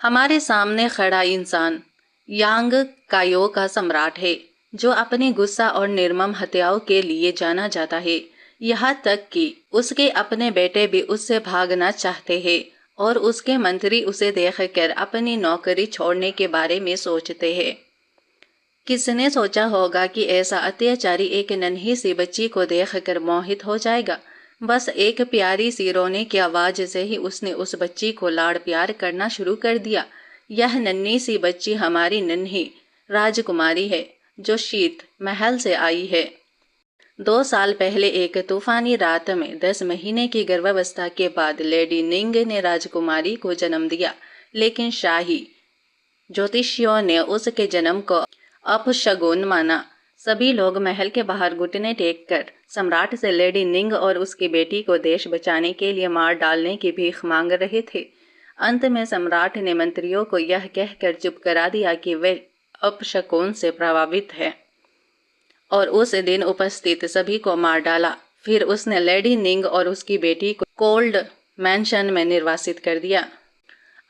हमारे सामने खड़ा इंसान यांग कायो का सम्राट है, जो अपने गुस्सा और निर्मम हत्याओं के लिए जाना जाता है। यहाँ तक कि उसके अपने बेटे भी उससे भागना चाहते हैं और उसके मंत्री उसे देखकर अपनी नौकरी छोड़ने के बारे में सोचते हैं। किसने सोचा होगा कि ऐसा अत्याचारी एक नन्ही सी बच्ची को देखकर मोहित हो जाएगा। बस एक प्यारी सी रोने की आवाज से ही उसने उस बच्ची को लाड़ प्यार करना शुरू कर दिया। यह नन्ही सी बच्ची हमारी नन्ही राजकुमारी है, जो शीत महल से आई है। 2 साल पहले एक तूफानी रात में 10 महीने की गर्भावस्था के बाद लेडी निंग ने राजकुमारी को जन्म दिया, लेकिन शाही ज्योतिषियों ने उसके जन्म को अपशगुन माना। सभी लोग महल के बाहर घुटने टेक कर सम्राट से लेडी निंग और उसकी बेटी को देश बचाने के लिए मार डालने की भीख मांग रहे थे। अंत में सम्राट ने मंत्रियों को यह कहकर चुप करा दिया कि वे अपशकुन से प्रभावित है, और उस दिन उपस्थित सभी को मार डाला। फिर उसने लेडी निंग और उसकी बेटी को कोल्ड मैंशन में निर्वासित कर दिया।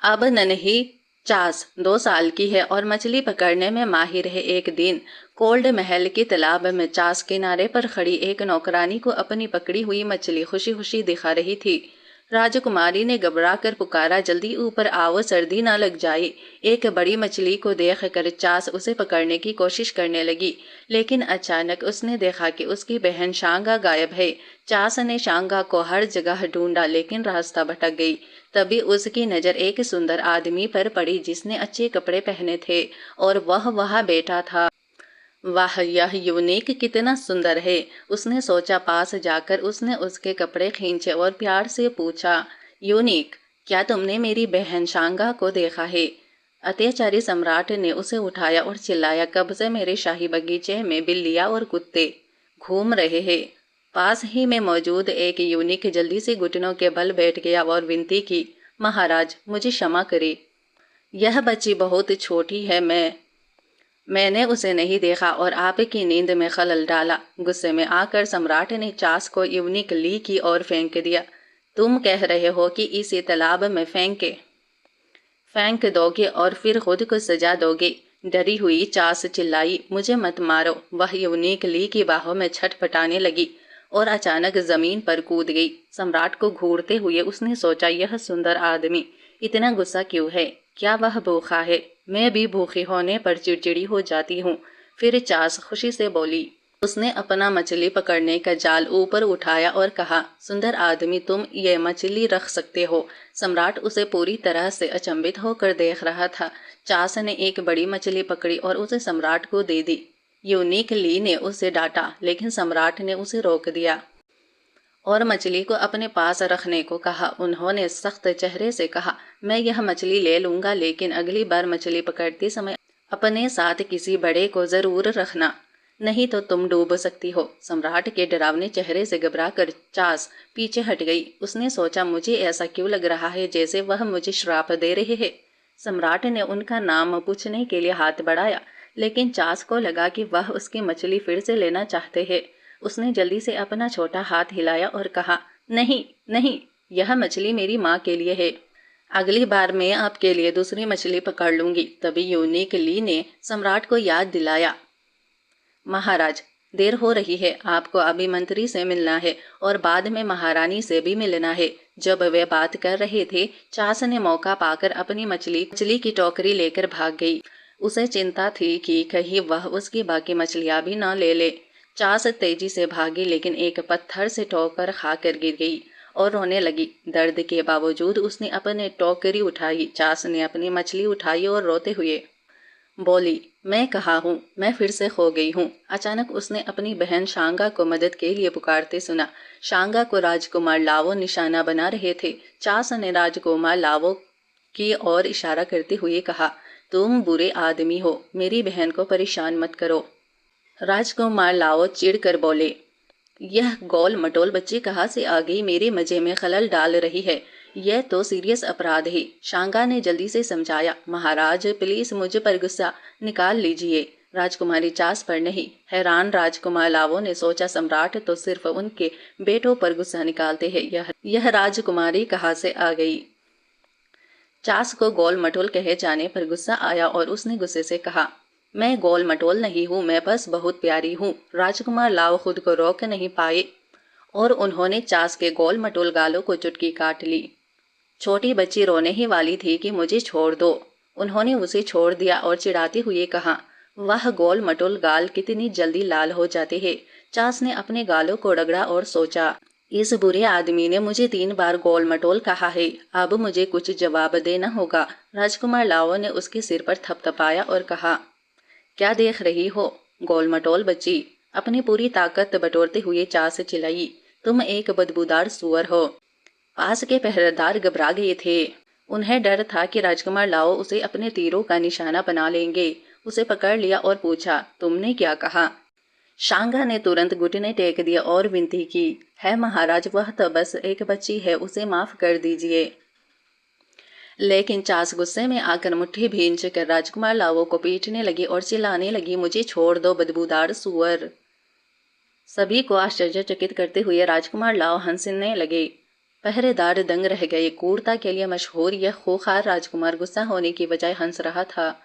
अब नन्ही चास 2 साल की है और मछली पकड़ने में माहिर है। एक दिन कोल्ड महल के तालाब में चास किनारे पर खड़ी एक नौकरानी को अपनी पकड़ी हुई मछली खुशी खुशी दिखा रही थी। राजकुमारी ने घबरा कर पुकारा, जल्दी ऊपर आओ, सर्दी ना लग जाए। एक बड़ी मछली को देख कर चास उसे पकड़ने की कोशिश करने लगी, लेकिन अचानक उसने देखा कि उसकी बहन शांगा गायब है। चास ने शांगा को हर जगह ढूंढा, लेकिन रास्ता भटक गई। तभी उसकी नज़र एक सुंदर आदमी पर पड़ी, जिसने अच्छे कपड़े पहने थे और वह वहाँ बैठा था। वाह, यह यूनिक कितना सुंदर है, उसने सोचा। पास जाकर उसने उसके कपड़े खींचे और प्यार से पूछा, यूनिक, क्या तुमने मेरी बहन शांगा को देखा है? अत्याचारी सम्राट ने उसे उठाया और चिल्लाया, कब से मेरे शाही बगीचे में बिल्लियां और कुत्ते घूम रहे हैं? पास ही में मौजूद एक यूनिक जल्दी से घुटनों के बल बैठ गया और विनती की, महाराज, मुझे क्षमा करे। यह बच्ची बहुत छोटी है, मैंने उसे नहीं देखा और आपकी नींद में खलल डाला। गुस्से में आकर सम्राट ने चास को यूनिक ली की और फेंक दिया। तुम कह रहे हो कि इसे तालाब में फेंक दोगे और फिर खुद को सजा दोगे? डरी हुई चास चिल्लाई, मुझे मत मारो। वह यूनिक ली की बाहों में छटपटाने लगी और अचानक जमीन पर कूद गई। सम्राट को घूरते हुए उसने सोचा, यह सुंदर आदमी इतना गुस्सा क्यों है? क्या वह भूखा है? मैं भी भूखी होने पर चिड़चिड़ी हो जाती हूँ। फिर चास खुशी से बोली। उसने अपना मछली पकड़ने का जाल ऊपर उठाया और कहा, सुंदर आदमी, तुम ये मछली रख सकते हो। सम्राट उसे पूरी तरह से अचंभित होकर देख रहा था। चास ने एक बड़ी मछली पकड़ी और उसे सम्राट को दे दी। यूनिक ली ने उसे डांटा, लेकिन सम्राट ने उसे रोक दिया और मछली को अपने पास रखने को कहा। उन्होंने सख्त चेहरे से कहा, मैं यह मछली ले लूंगा, लेकिन अगली बार मछली पकड़ते समय अपने साथ किसी बड़े को जरूर रखना, नहीं तो तुम डूब सकती हो। सम्राट के डरावने चेहरे से घबराकर चास पीछे हट गई। उसने सोचा, मुझे ऐसा क्यों लग रहा है जैसे वह मुझे श्राप दे रहे हैं। सम्राट ने उनका नाम पूछने के लिए हाथ बढ़ाया, लेकिन चास को लगा कि वह उसकी मछली फिर से लेना चाहते हैं। उसने जल्दी से अपना छोटा हाथ हिलाया और कहा, नहीं नहीं, यह मछली मेरी माँ के लिए है। अगली बार मैं आपके लिए दूसरी मछली पकड़ लूंगी। तभी यूनिक ली ने सम्राट को याद दिलाया, महाराज, देर हो रही है, आपको अभी मंत्री से मिलना है और बाद में महारानी से भी मिलना है। जब वे बात कर रहे थे, चास ने मौका पाकर अपनी मछली की टोकरी लेकर भाग गई। उसे चिंता थी कि कहीं वह उसकी बाकी मछलियां भी न ले ले। चास तेजी से भागी, लेकिन एक पत्थर से ठोकर खाकर गिर गई और रोने लगी। दर्द के बावजूद उसने अपने टोकरी उठाई। चास ने अपनी मछली उठाई और रोते हुए बोली, मैं कहा हूँ, मैं फिर से खो गई हूँ। अचानक उसने अपनी बहन शांगा को मदद के लिए पुकारते सुना। शांगा को राजकुमार लावो निशाना बना रहे थे। चास ने राजकुमार लावो की ओर इशारा करते हुए कहा, तुम बुरे आदमी हो, मेरी बहन को परेशान मत करो। राजकुमार लाओ चिढ़कर बोले, यह गोल मटोल बच्ची कहाँ से आ गई? मेरे मजे में खलल डाल रही है। यह तो सीरियस अपराध है। शांगा ने जल्दी से समझाया, महाराज, प्लीज मुझ पर गुस्सा निकाल लीजिए, राजकुमारी चास पर नहीं। हैरान राजकुमार लावो ने सोचा, सम्राट तो सिर्फ उनके बेटों पर गुस्सा निकालते हैं, यह राजकुमारी कहाँ से आ गई? चास को गोल मटोल कहे जाने पर गुस्सा आया और उसने गुस्से से कहा, मैं गोल मटोल नहीं हूँ, मैं बस बहुत प्यारी हूँ। राजकुमार लाओ खुद को रोक नहीं पाए और उन्होंने चास के गोल मटोल गालों को चुटकी काट ली। छोटी बच्ची रोने ही वाली थी कि मुझे छोड़ दो। उन्होंने उसे छोड़ दिया और चिढ़ाते हुए कहा, वह गोल मटोल गाल कितनी जल्दी लाल हो जाते हैं। चास ने अपने गालों को रगड़ा और सोचा, इस बुरे आदमी ने मुझे 3 बार गोल मटोल कहा है, अब मुझे कुछ जवाब देना होगा। राजकुमार लाओ ने उसके सिर पर थपथपाया और कहा, क्या देख रही हो गोल मटोल बच्ची? अपनी पूरी ताकत बटोरते हुए चास चिल्लाई, तुम एक बदबूदार सुअर हो। पास के पहरेदार घबरा गए थे। उन्हें डर था कि राजकुमार लाओ उसे अपने तीरों का निशाना बना लेंगे। उसे पकड़ लिया और पूछा, तुमने क्या कहा? शांगा ने तुरंत घुटने टेक दिया और विनती की, है महाराज, वह तो बस एक बच्ची है, उसे माफ कर दीजिए। लेकिन चास गुस्से में आकर मुट्ठी भींच कर राजकुमार लाओ को पीटने लगी और चिल्लाने लगी, मुझे छोड़ दो बदबूदार सुअर। सभी को आश्चर्यचकित करते हुए राजकुमार लाओ हंसने लगे। पहरेदार दंग रह गए। क्रूरता के लिए मशहूर यह खूंखार राजकुमार गुस्सा होने की बजाय हंस रहा था।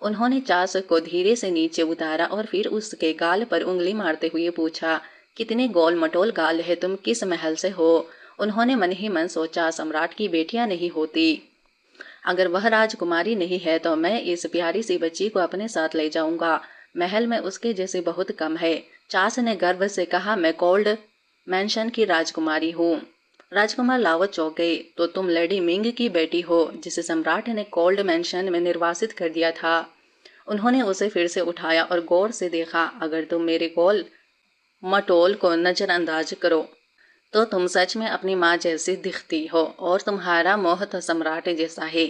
उन्होंने चास को धीरे से नीचे उतारा और फिर उसके गाल पर उंगली मारते हुए पूछा, कितने गोल मटोल गाल है, तुम किस महल से हो? उन्होंने मन ही मन सोचा, सम्राट की बेटियां नहीं होती। अगर वह राजकुमारी नहीं है तो मैं इस प्यारी सी बच्ची को अपने साथ ले जाऊंगा। महल में उसके जैसे बहुत कम है। चास ने गर्व से कहा, मैं कोल्ड मैंशन की राजकुमारी हूँ। राजकुमार लावत चौंक गए, तो तुम लेडी मिंग की बेटी हो, जिसे सम्राट ने कोल्ड मैंशन में निर्वासित कर दिया था। उन्होंने उसे फिर से उठाया और गौर से देखा, अगर तुम मेरे गोल मटोल को नजरअंदाज करो तो तुम सच में अपनी माँ जैसी दिखती हो और तुम्हारा मोह तो सम्राट जैसा है।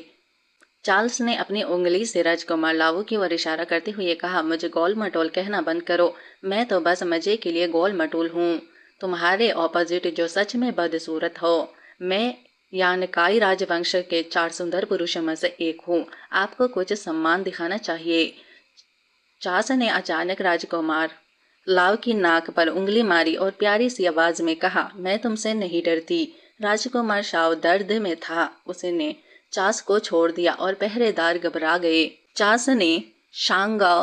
चार्ल्स ने अपनी उंगली से राजकुमार लाओ की ओर इशारा करते हुए कहा, मुझे गोल मटोल कहना बंद करो, मैं तो बस मजे के लिए गोल मटोल हूँ। तुम्हारे ऑपोजिट जो सच में बदसूरत हो। मैं यानकाई राजवंश के 4 सुंदर पुरुषों में से एक हूँ। आपको कुछ सम्मान दिखाना चाहिए। चार्ल्स ने अचानक राजकुमार लाओ की नाक पर उंगली मारी और प्यारी सी आवाज में कहा, मैं तुमसे नहीं डरती। राजकुमार शाओ दर्द में था। उसने चास को छोड़ दिया और पहरेदार घबरा गए। चास ने शांगा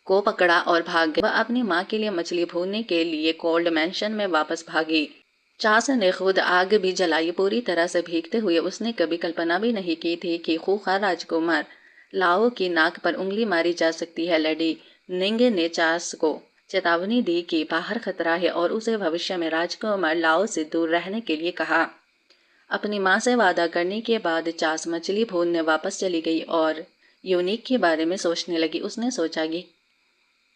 को पकड़ा और भाग गए। वह अपनी माँ के लिए मछली भूनने के लिए कोल्ड मैंशन में वापस भागी। चास ने खुद आग भी जलाई। पूरी तरह से भीगते हुए उसने कभी कल्पना भी नहीं की थी कि खूंखार राजकुमार लाओ की नाक पर उंगली मारी जा सकती है। लेडी निंग ने चास को चेतावनी दी कि बाहर खतरा है और उसे भविष्य में राजकुमार लाओ से दूर रहने के लिए कहा। अपनी माँ से वादा करने के बाद चास मछली भूनने वापस चली गई और यूनिक के बारे में सोचने लगी। उसने सोचा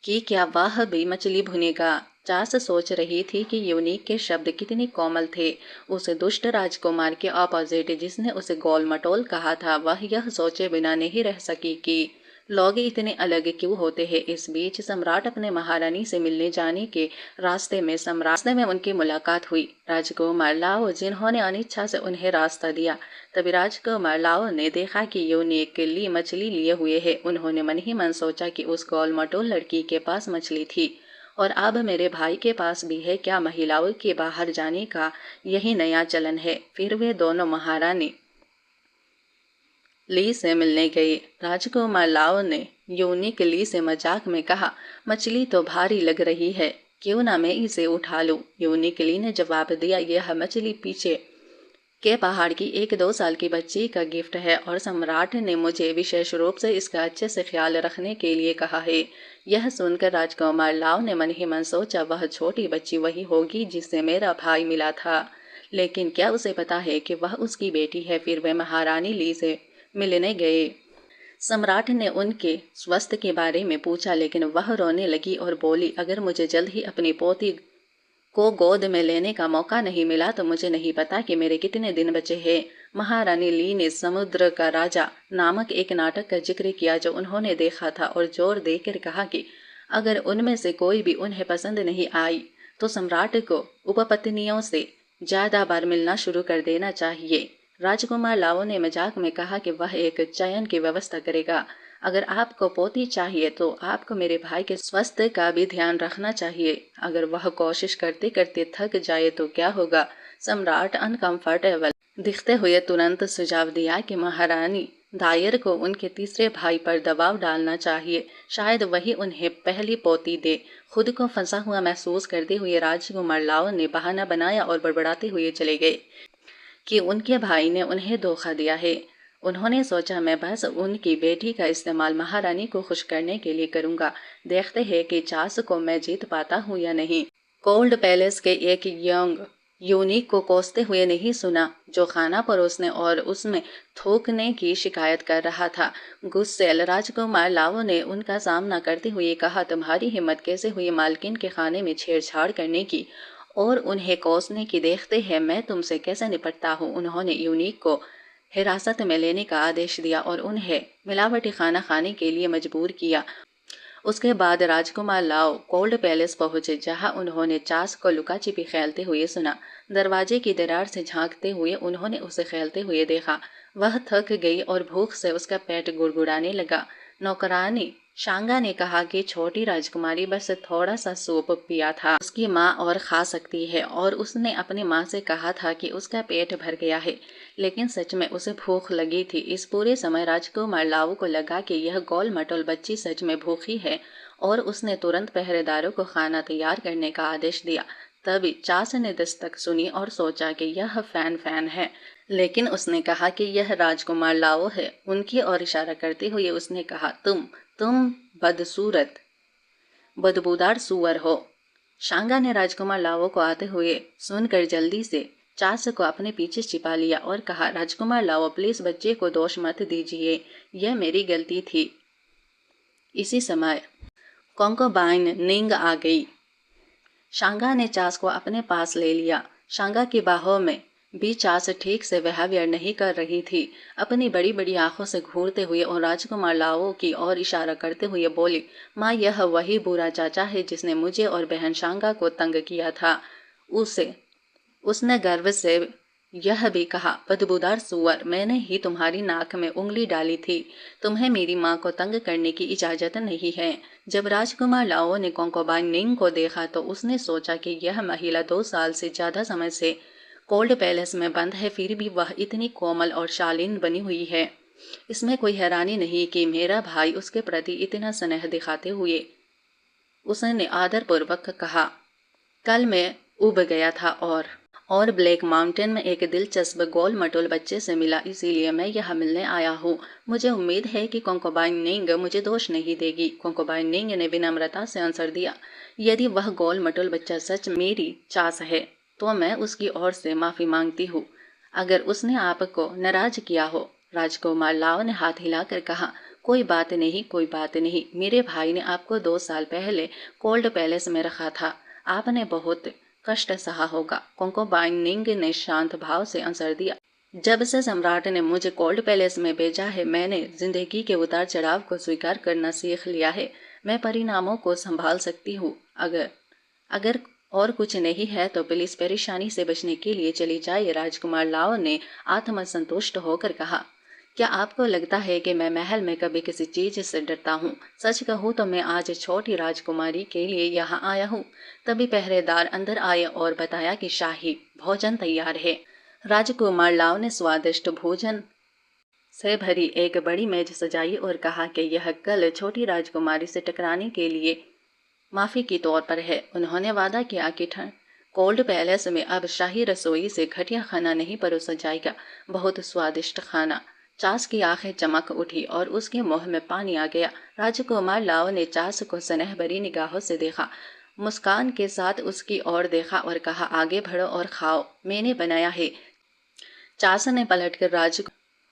कि क्या वह भी मछली भुनेगा। चास सोच रही थी कि यूनिक के शब्द कितने कोमल थे। उस दुष्ट राजकुमार के ऑपोजिट जिसने उसे गोल मटोल कहा था, वह यह सोचे बिना नहीं रह सकी कि लोग इतने अलग क्यों होते हैं। इस बीच सम्राट अपने महारानी से मिलने जाने के रास्ते में उनकी मुलाकात हुई। राजकुमार लाओ जिन्होंने अनिच्छा से उन्हें रास्ता दिया। तभी राजकुमार लाओ ने देखा कि यूनिक ली मछली लिए हुए है। उन्होंने मन ही मन सोचा कि उस गोल मटोल लड़की के पास मछली थी और अब मेरे भाई के पास भी है। क्या महिलाओं के बाहर जाने का यही नया चलन है? फिर वे दोनों महारानी ली से मिलने गए। राजकुमार लाओ ने यूनिक ली से मजाक में कहा, मछली तो भारी लग रही है, क्यों ना मैं इसे उठा लूं। यूनिक ली ने जवाब दिया, यह मछली पीछे के पहाड़ की एक 2 साल की बच्ची का गिफ्ट है और सम्राट ने मुझे विशेष रूप से इसका अच्छे से ख्याल रखने के लिए कहा है। यह सुनकर राजकुमार लाओ ने मन ही मन सोचा, वह छोटी बच्ची वही होगी जिससे मेरा भाई मिला था, लेकिन क्या उसे पता है कि वह उसकी बेटी है। फिर वे महारानी ली से मिलने गए। सम्राट ने उनके स्वास्थ्य के बारे में पूछा, लेकिन वह रोने लगी और बोली, अगर मुझे जल्द ही अपनी पोती को गोद में लेने का मौका नहीं मिला तो मुझे नहीं पता कि मेरे कितने दिन बचे हैं। महारानी ली ने समुद्र का राजा नामक एक नाटक का जिक्र किया जो उन्होंने देखा था और जोर देकर कहा कि अगर उनमें से कोई भी उन्हें पसंद नहीं आई तो सम्राट को उपपत्नियों से ज्यादा बार मिलना शुरू कर देना चाहिए। राजकुमार लाओ ने मजाक में कहा कि वह एक चयन की व्यवस्था करेगा। अगर आपको पोती चाहिए तो आपको मेरे भाई के स्वास्थ्य का भी ध्यान रखना चाहिए। अगर वह कोशिश करते करते थक जाए तो क्या होगा? सम्राट अनकंफर्टेबल दिखते हुए तुरंत सुझाव दिया कि महारानी दायर को उनके तीसरे भाई पर दबाव डालना चाहिए, शायद वही उन्हें पहली पोती दे। खुद को फंसा हुआ महसूस करते हुए राजकुमार लाओ ने बहाना बनाया और बड़बड़ाते हुए चले गए कि उनके भाई ने उन्हें धोखा दिया है। उन्होंने सोचा मैं बस उनकी बेटी का इस्तेमाल महारानी को खुश करने के लिए करूंगा। देखते हैं कि चास को मैं जीत पाता हूँ या नहीं। कोल्ड पैलेस के एक यंग यूनिक को कोसते हुए नहीं सुना, जो खाना परोसने और उसमें थूकने की शिकायत कर रहा था। गुस्सैल राजकुमार लाओ ने उनका सामना करते हुए कहा, तुम्हारी हिम्मत कैसे हुई मालकिन के खाने में छेड़छाड़ करने की और उन्हें कोसने की। देखते हैं मैं तुमसे कैसे निपटता हूँ। उन्होंने यूनिक को हिरासत में लेने का आदेश दिया और उन्हें मिलावटी खाना खाने के लिए मजबूर किया। उसके बाद राजकुमार लाओ कोल्ड पैलेस पहुंचे, जहां उन्होंने चास को लुका छिपी खेलते हुए सुना। दरवाजे की दरार से झांकते हुए उन्होंने उसे खेलते हुए देखा। वह थक गई और भूख से उसका पेट गुड़गुड़ाने लगा। नौकरानी शांगा ने कहा कि छोटी राजकुमारी बस थोड़ा सा सूप पिया था, उसकी माँ और खा सकती है, और उसने अपनी माँ से कहा था कि उसका पेट भर गया है, लेकिन सच में उसे भूख लगी थी। इस पूरे समय राजकुमार लाओ को लगा कि यह गोल मटोल बच्ची सच में भूखी है और उसने तुरंत पहरेदारों को खाना तैयार करने का आदेश दिया। तभी चास ने दस्तक सुनी और सोचा कि यह फैन है, लेकिन उसने कहा कि यह राजकुमार लाओ है। उनकी ओर इशारा करते हुए उसने कहा, तुम बदसूरत बदबूदार सुअर हो। शांगा ने राजकुमार लाओ को आते हुए सुनकर जल्दी से चास को अपने पीछे छिपा लिया और कहा, राजकुमार लाओ प्लीज बच्चे को दोष मत दीजिए, यह मेरी गलती थी। इसी समय कॉन्कोबाइन निंग आ गई। शांगा ने चास को अपने पास ले लिया। शांगा की बाहों में भी चास ठीक से व्यवहार नहीं कर रही थी। अपनी बड़ी बड़ी आंखों से घूरते हुए और राजकुमार लाओ की ओर इशारा करते हुए बोली, माँ यह वही बुरा चाचा है जिसने मुझे और बहन शांगा को तंग किया था। उसने गर्व से यह भी कहा, बदबूदार सुअर, मैंने ही तुम्हारी नाक में उंगली डाली थी। तुम्हें मेरी माँ को तंग करने की इजाजत नहीं है। जब राजकुमार लाओ ने कॉन्कोबाइन निंग को देखा तो उसने सोचा कि यह महिला 2 साल से ज्यादा समय से कोल्ड पैलेस में बंद है, फिर भी वह इतनी कोमल और शालीन बनी हुई है। इसमें कोई हैरानी नहीं कि मेरा भाई उसके प्रति इतना स्नेह दिखाते हुए उसने आदरपूर्वक कहा, कल मैं उब गया था और ब्लैक माउंटेन में एक दिलचस्प गोल मटोल बच्चे से मिला, इसीलिए मैं यहाँ मिलने आया हूँ। मुझे उम्मीद है कि कॉन्कोबाइन निंग मुझे दोष नहीं देगी। कॉन्कोबाइन निंग ने विनम्रता से आंसर दिया, यदि वह गोल मटोल बच्चा सच मेरी चास है तो मैं उसकी ओर से माफी मांगती हूँ, अगर उसने आपको नाराज किया हो। राजकुमार लाओ ने हाथ हिलाकर कहा, कोई बात नहीं, कोई बात नहीं। मेरे भाई ने आपको 2 साल पहले कोल्ड पैलेस में रखा था, आपने बहुत कष्ट सहा होगा। कॉन्कोबाइन निंग ने शांत भाव से आंसर दिया, जब से सम्राट ने मुझे कोल्ड पैलेस में भेजा है, मैंने जिंदगी के उतार चढ़ाव को स्वीकार करना सीख लिया है। मैं परिणामों को संभाल सकती हूँ। अगर और कुछ नहीं है तो प्लीज परेशानी से बचने के लिए चली जाइए। राजकुमार लाओ ने आत्मसंतुष्ट होकर कहा, क्या आपको लगता है कि मैं महल में कभी किसी चीज से डरता हूँ? सच कहूँ तो मैं आज छोटी राजकुमारी के लिए यहाँ आया हूँ। तभी पहरेदार अंदर आए और बताया कि शाही भोजन तैयार है। राजकुमार लाओ ने स्वादिष्ट भोजन से भरी एक बड़ी मेज सजाई और कहा कि यह कल छोटी राजकुमारी से टकराने के लिए माफी के तौर पर है। उन्होंने वादा किया कि कोल्ड पैलेस में अब शाही रसोई से घटिया खाना नहीं परोसा जाएगा। बहुत स्वादिष्ट खाना। चास की आंखें चमक उठी और उसके मुंह में पानी आ गया। राजकुमार लाओ ने चास को स्नेह भरी निगाहों से देखा, मुस्कान के साथ उसकी ओर देखा और कहा, आगे बढ़ो और खाओ, मैंने बनाया है। चास ने पलटकर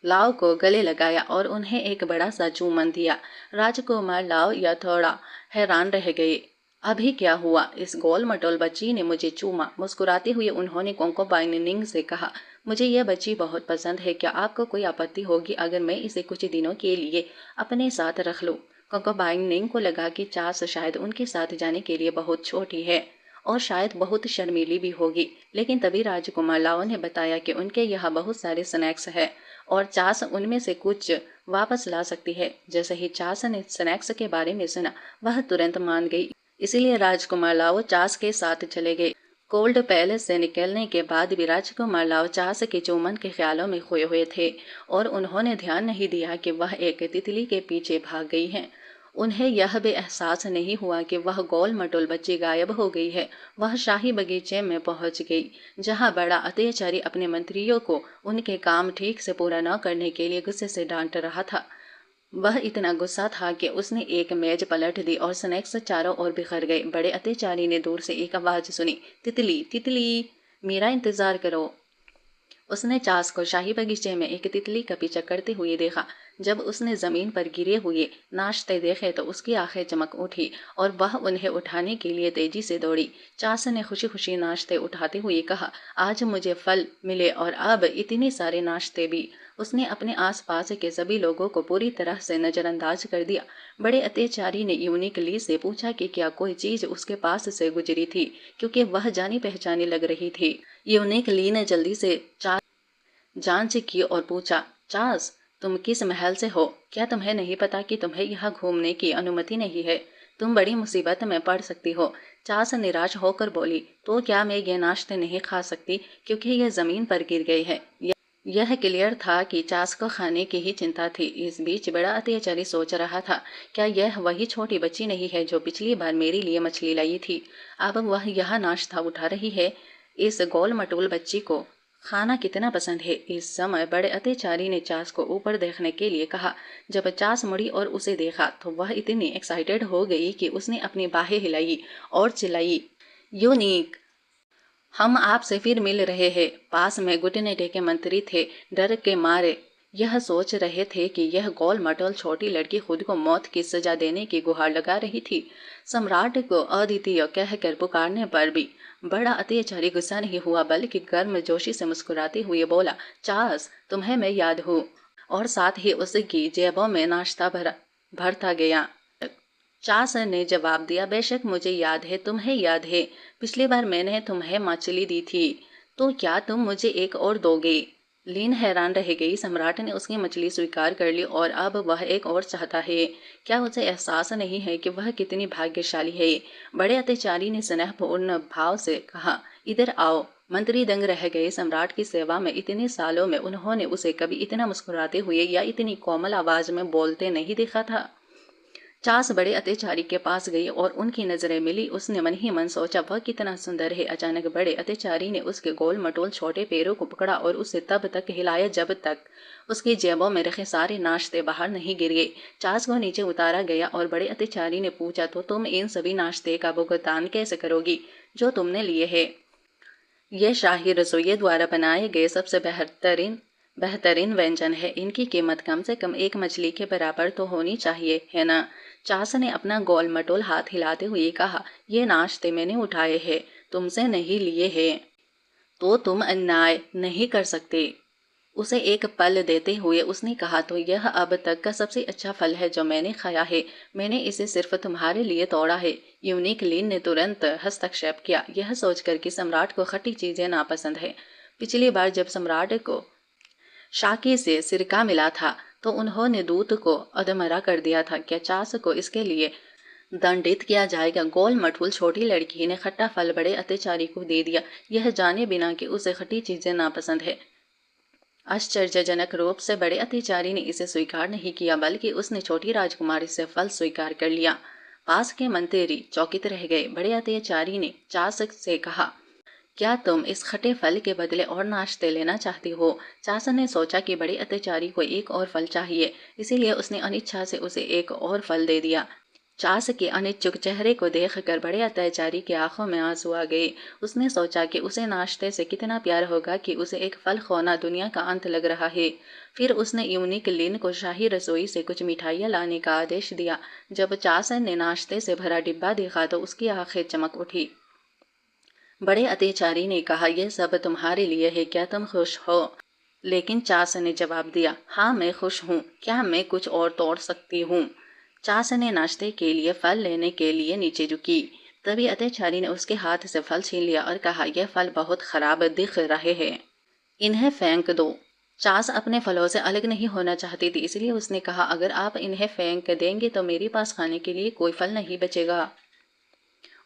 लाओ को गले लगाया और उन्हें एक बड़ा सा चूमन दिया। राजकुमार लाओ या थोड़ा हैरान रह गए। अभी क्या हुआ? इस गोल मटोल बच्ची ने मुझे चूमा। मुस्कुराते हुए उन्होंने कॉन्कोबाइन निंग से कहा, मुझे यह बच्ची बहुत पसंद है। क्या आपको कोई आपत्ति होगी अगर मैं इसे कुछ दिनों के लिए अपने साथ रख लूं? कॉन्कोबाइन निंग को लगा कि चास शायद उनके साथ जाने के लिए बहुत छोटी है और शायद बहुत शर्मीली भी होगी, लेकिन तभी राजकुमार लाओ ने बताया कि उनके यहाँ बहुत सारे स्नैक्स है और चास उनमें से कुछ वापस ला सकती है। जैसे ही चास ने स्नैक्स के बारे में सुना, वह तुरंत मान गई। इसीलिए राजकुमार लाओ चास के साथ चले गए। कोल्ड पैलेस से निकलने के बाद भी राजकुमार लाओ चास के चुम्बन के ख्यालों में खोए हुए थे और उन्होंने ध्यान नहीं दिया कि वह एक तितली के पीछे भाग गई है। उन्हें यह भी एहसास नहीं हुआ कि वह गोल मटोल बच्ची गायब हो गई है। वह शाही बगीचे में पहुंच गई, जहां बड़ा अत्याचारी अपने मंत्रियों को उनके काम ठीक से पूरा न करने के लिए गुस्से से डांट रहा था। वह इतना गुस्सा था कि उसने एक मेज पलट दी और स्नैक्स चारों ओर बिखर गए। बड़े अत्याचारी ने दूर से एक आवाज सुनी, तितली तितली, मेरा इंतजार करो। उसने चास को शाही बगीचे में एक तितली का पीछा करते हुए देखा। जब उसने जमीन पर गिरे हुए नाश्ते देखे तो उसकी आंखें चमक उठी और वह उन्हें उठाने के लिए तेजी से दौड़ी। चास ने खुशी खुशी नाश्ते उठाते हुए कहा, आज मुझे फल मिले और अब इतने सारे नाश्ते भी। उसने अपने आसपास के सभी लोगों को पूरी तरह से नजरअंदाज कर दिया। बड़े अत्याचारी ने यूनिक ली से पूछा कि क्या कोई चीज उसके पास से गुजरी थी, क्योंकि वह जानी पहचानी लग रही थी। यूनिक ली ने जल्दी से जांच की और पूछा, चार्ल्स, तुम किस महल से हो? क्या तुम्हें नहीं पता कि तुम्हें यहाँ घूमने की अनुमति नहीं है? तुम बड़ी मुसीबत में पड़ सकती हो। चार्ल्स निराश होकर बोली, तो क्या मैं ये नाश्ते नहीं खा सकती क्योंकि यह जमीन पर गिर गई है? यह क्लियर था कि चार्ल्स को खाने की ही चिंता थी। इस बीच बड़ा अत्याचारी सोच रहा था, क्या यह वही छोटी बच्ची नहीं है जो पिछली बार मेरे लिए मछली लाई थी? अब वह यह नाश्ता उठा रही है। इस गोल मटोल बच्ची को खाना कितना पसंद है। इस समय बड़े अत्याचारी ने चास को ऊपर देखने के लिए कहा। जब चास मुड़ी और उसे देखा तो वह इतनी एक्साइटेड हो गई कि उसने अपनी बाहें हिलाई और चिल्लाई, यूनिक, हम आपसे फिर मिल रहे हैं। पास में गुटनेटे के मंत्री थे। डर के मारे यह सोच रहे थे कि यह गोल मटोल छोटी लड़की खुद को मौत की सजा देने की गुहार लगा रही थी। सम्राट को अद्वितीय कहकर पुकारने पर भी बड़ा अत्याचारी गुस्सा नहीं हुआ, बल्कि गर्मजोशी से मुस्कुराते हुए बोला, चार्ल्स, तुम्हें मैं याद हूँ। और साथ ही उसकी जेबों में नाश्ता भरता गया। चार्ल्स ने जवाब दिया, बेशक मुझे याद है, तुम्हें याद है, पिछली बार मैंने तुम्हें मछली दी थी, तो क्या तुम मुझे एक और दोगे? लीन हैरान रह गई। सम्राट ने उसकी मछली स्वीकार कर ली और अब वह एक और चाहता है। क्या उसे एहसास नहीं है कि वह कितनी भाग्यशाली है? बड़े अत्याचारी ने स्नेहपूर्ण भाव से कहा, इधर आओ। मंत्री दंग रह गए। सम्राट की सेवा में इतने सालों में उन्होंने उसे कभी इतना मुस्कुराते हुए या इतनी कोमल आवाज में बोलते नहीं देखा था। चास बड़े अत्याचारी के पास गई और उनकी नजरें मिली। उसने मन ही मन सोचा, वह कितना सुंदर है। अचानक बड़े अत्याचारी ने उसके गोल मटोल छोटे पैरों को पकड़ा और उसे तब तक हिलाया जब तक उसकी जेबों में रखे सारे नाश्ते बाहर नहीं गिर गए। चास को नीचे उतारा गया और बड़े अत्याचारी ने पूछा, तो तुम इन सभी नाश्ते का भुगतान कैसे करोगी जो तुमने लिए है? ये शाही रसोइये द्वारा बनाए गए सबसे बेहतरीन व्यंजन है। इनकी कीमत कम से कम एक मछली के बराबर तो होनी चाहिए, है ना? चास ने अपना गोल मटोल हाथ हिलाते हुए कहा, ये नाश्ते मैंने उठाए हैं, तुमसे नहीं लिए हैं। तो तुम अन्याय नहीं कर सकते। उसे एक पल देते हुए उसने कहा, तो यह अब तक का सबसे अच्छा फल है जो मैंने खाया है। मैंने इसे सिर्फ तुम्हारे लिए तोड़ा है। यूनिक लीन ने तुरंत हस्तक्षेप किया, यह सोचकर कि सम्राट को खट्टी चीजें नापसंद है। पिछली बार जब सम्राट को शाके से सिरका मिला था तो उन्होंने दूत को अधमरा कर दिया था। क्या चास को इसके लिए दंडित किया जाएगा? गोल मटोल छोटी लड़की ने खट्टा फल बड़े अत्याचारी को दे दिया, यह जाने बिना कि उसे खट्टी चीजें नापसंद है। आश्चर्यजनक रूप से बड़े अत्याचारी ने इसे स्वीकार नहीं किया, बल्कि उसने छोटी राजकुमारी से फल स्वीकार कर लिया। पास के मंत्री चौकित रह गए। बड़े अत्याचारी ने चास से कहा, क्या तुम इस खट्टे फल के बदले और नाश्ते लेना चाहती हो? चास ने सोचा कि बड़े अत्याचारी को एक और फल चाहिए, इसीलिए उसने अनिच्छा से उसे एक और फल दे दिया। चास के अनिच्छुक चेहरे को देखकर बड़े अत्याचारी की आंखों में आंसू आ गए। उसने सोचा कि उसे नाश्ते से कितना प्यार होगा कि उसे एक फल खोना दुनिया का अंत लग रहा है। फिर उसने यूनिक लीन को शाही रसोई से कुछ मिठाइयाँ लाने का आदेश दिया। जब चास ने नाश्ते से भरा डिब्बा देखा तो उसकी आंखें चमक उठी। बड़े अत्याचारी ने कहा, यह सब तुम्हारे लिए है, क्या तुम खुश हो? लेकिन चास ने जवाब दिया, हाँ मैं खुश हूँ, क्या मैं कुछ और तोड़ सकती हूँ? चास ने नाश्ते के लिए फल लेने के लिए नीचे झुकी। तभी अत्याचारी ने उसके हाथ से फल छीन लिया और कहा, यह फल बहुत खराब दिख रहे हैं, इन्हें फेंक दो। चास अपने फलों से अलग नहीं होना चाहती थी, इसलिए उसने कहा, अगर आप इन्हें फेंक देंगे तो मेरे पास खाने के लिए कोई फल नहीं बचेगा।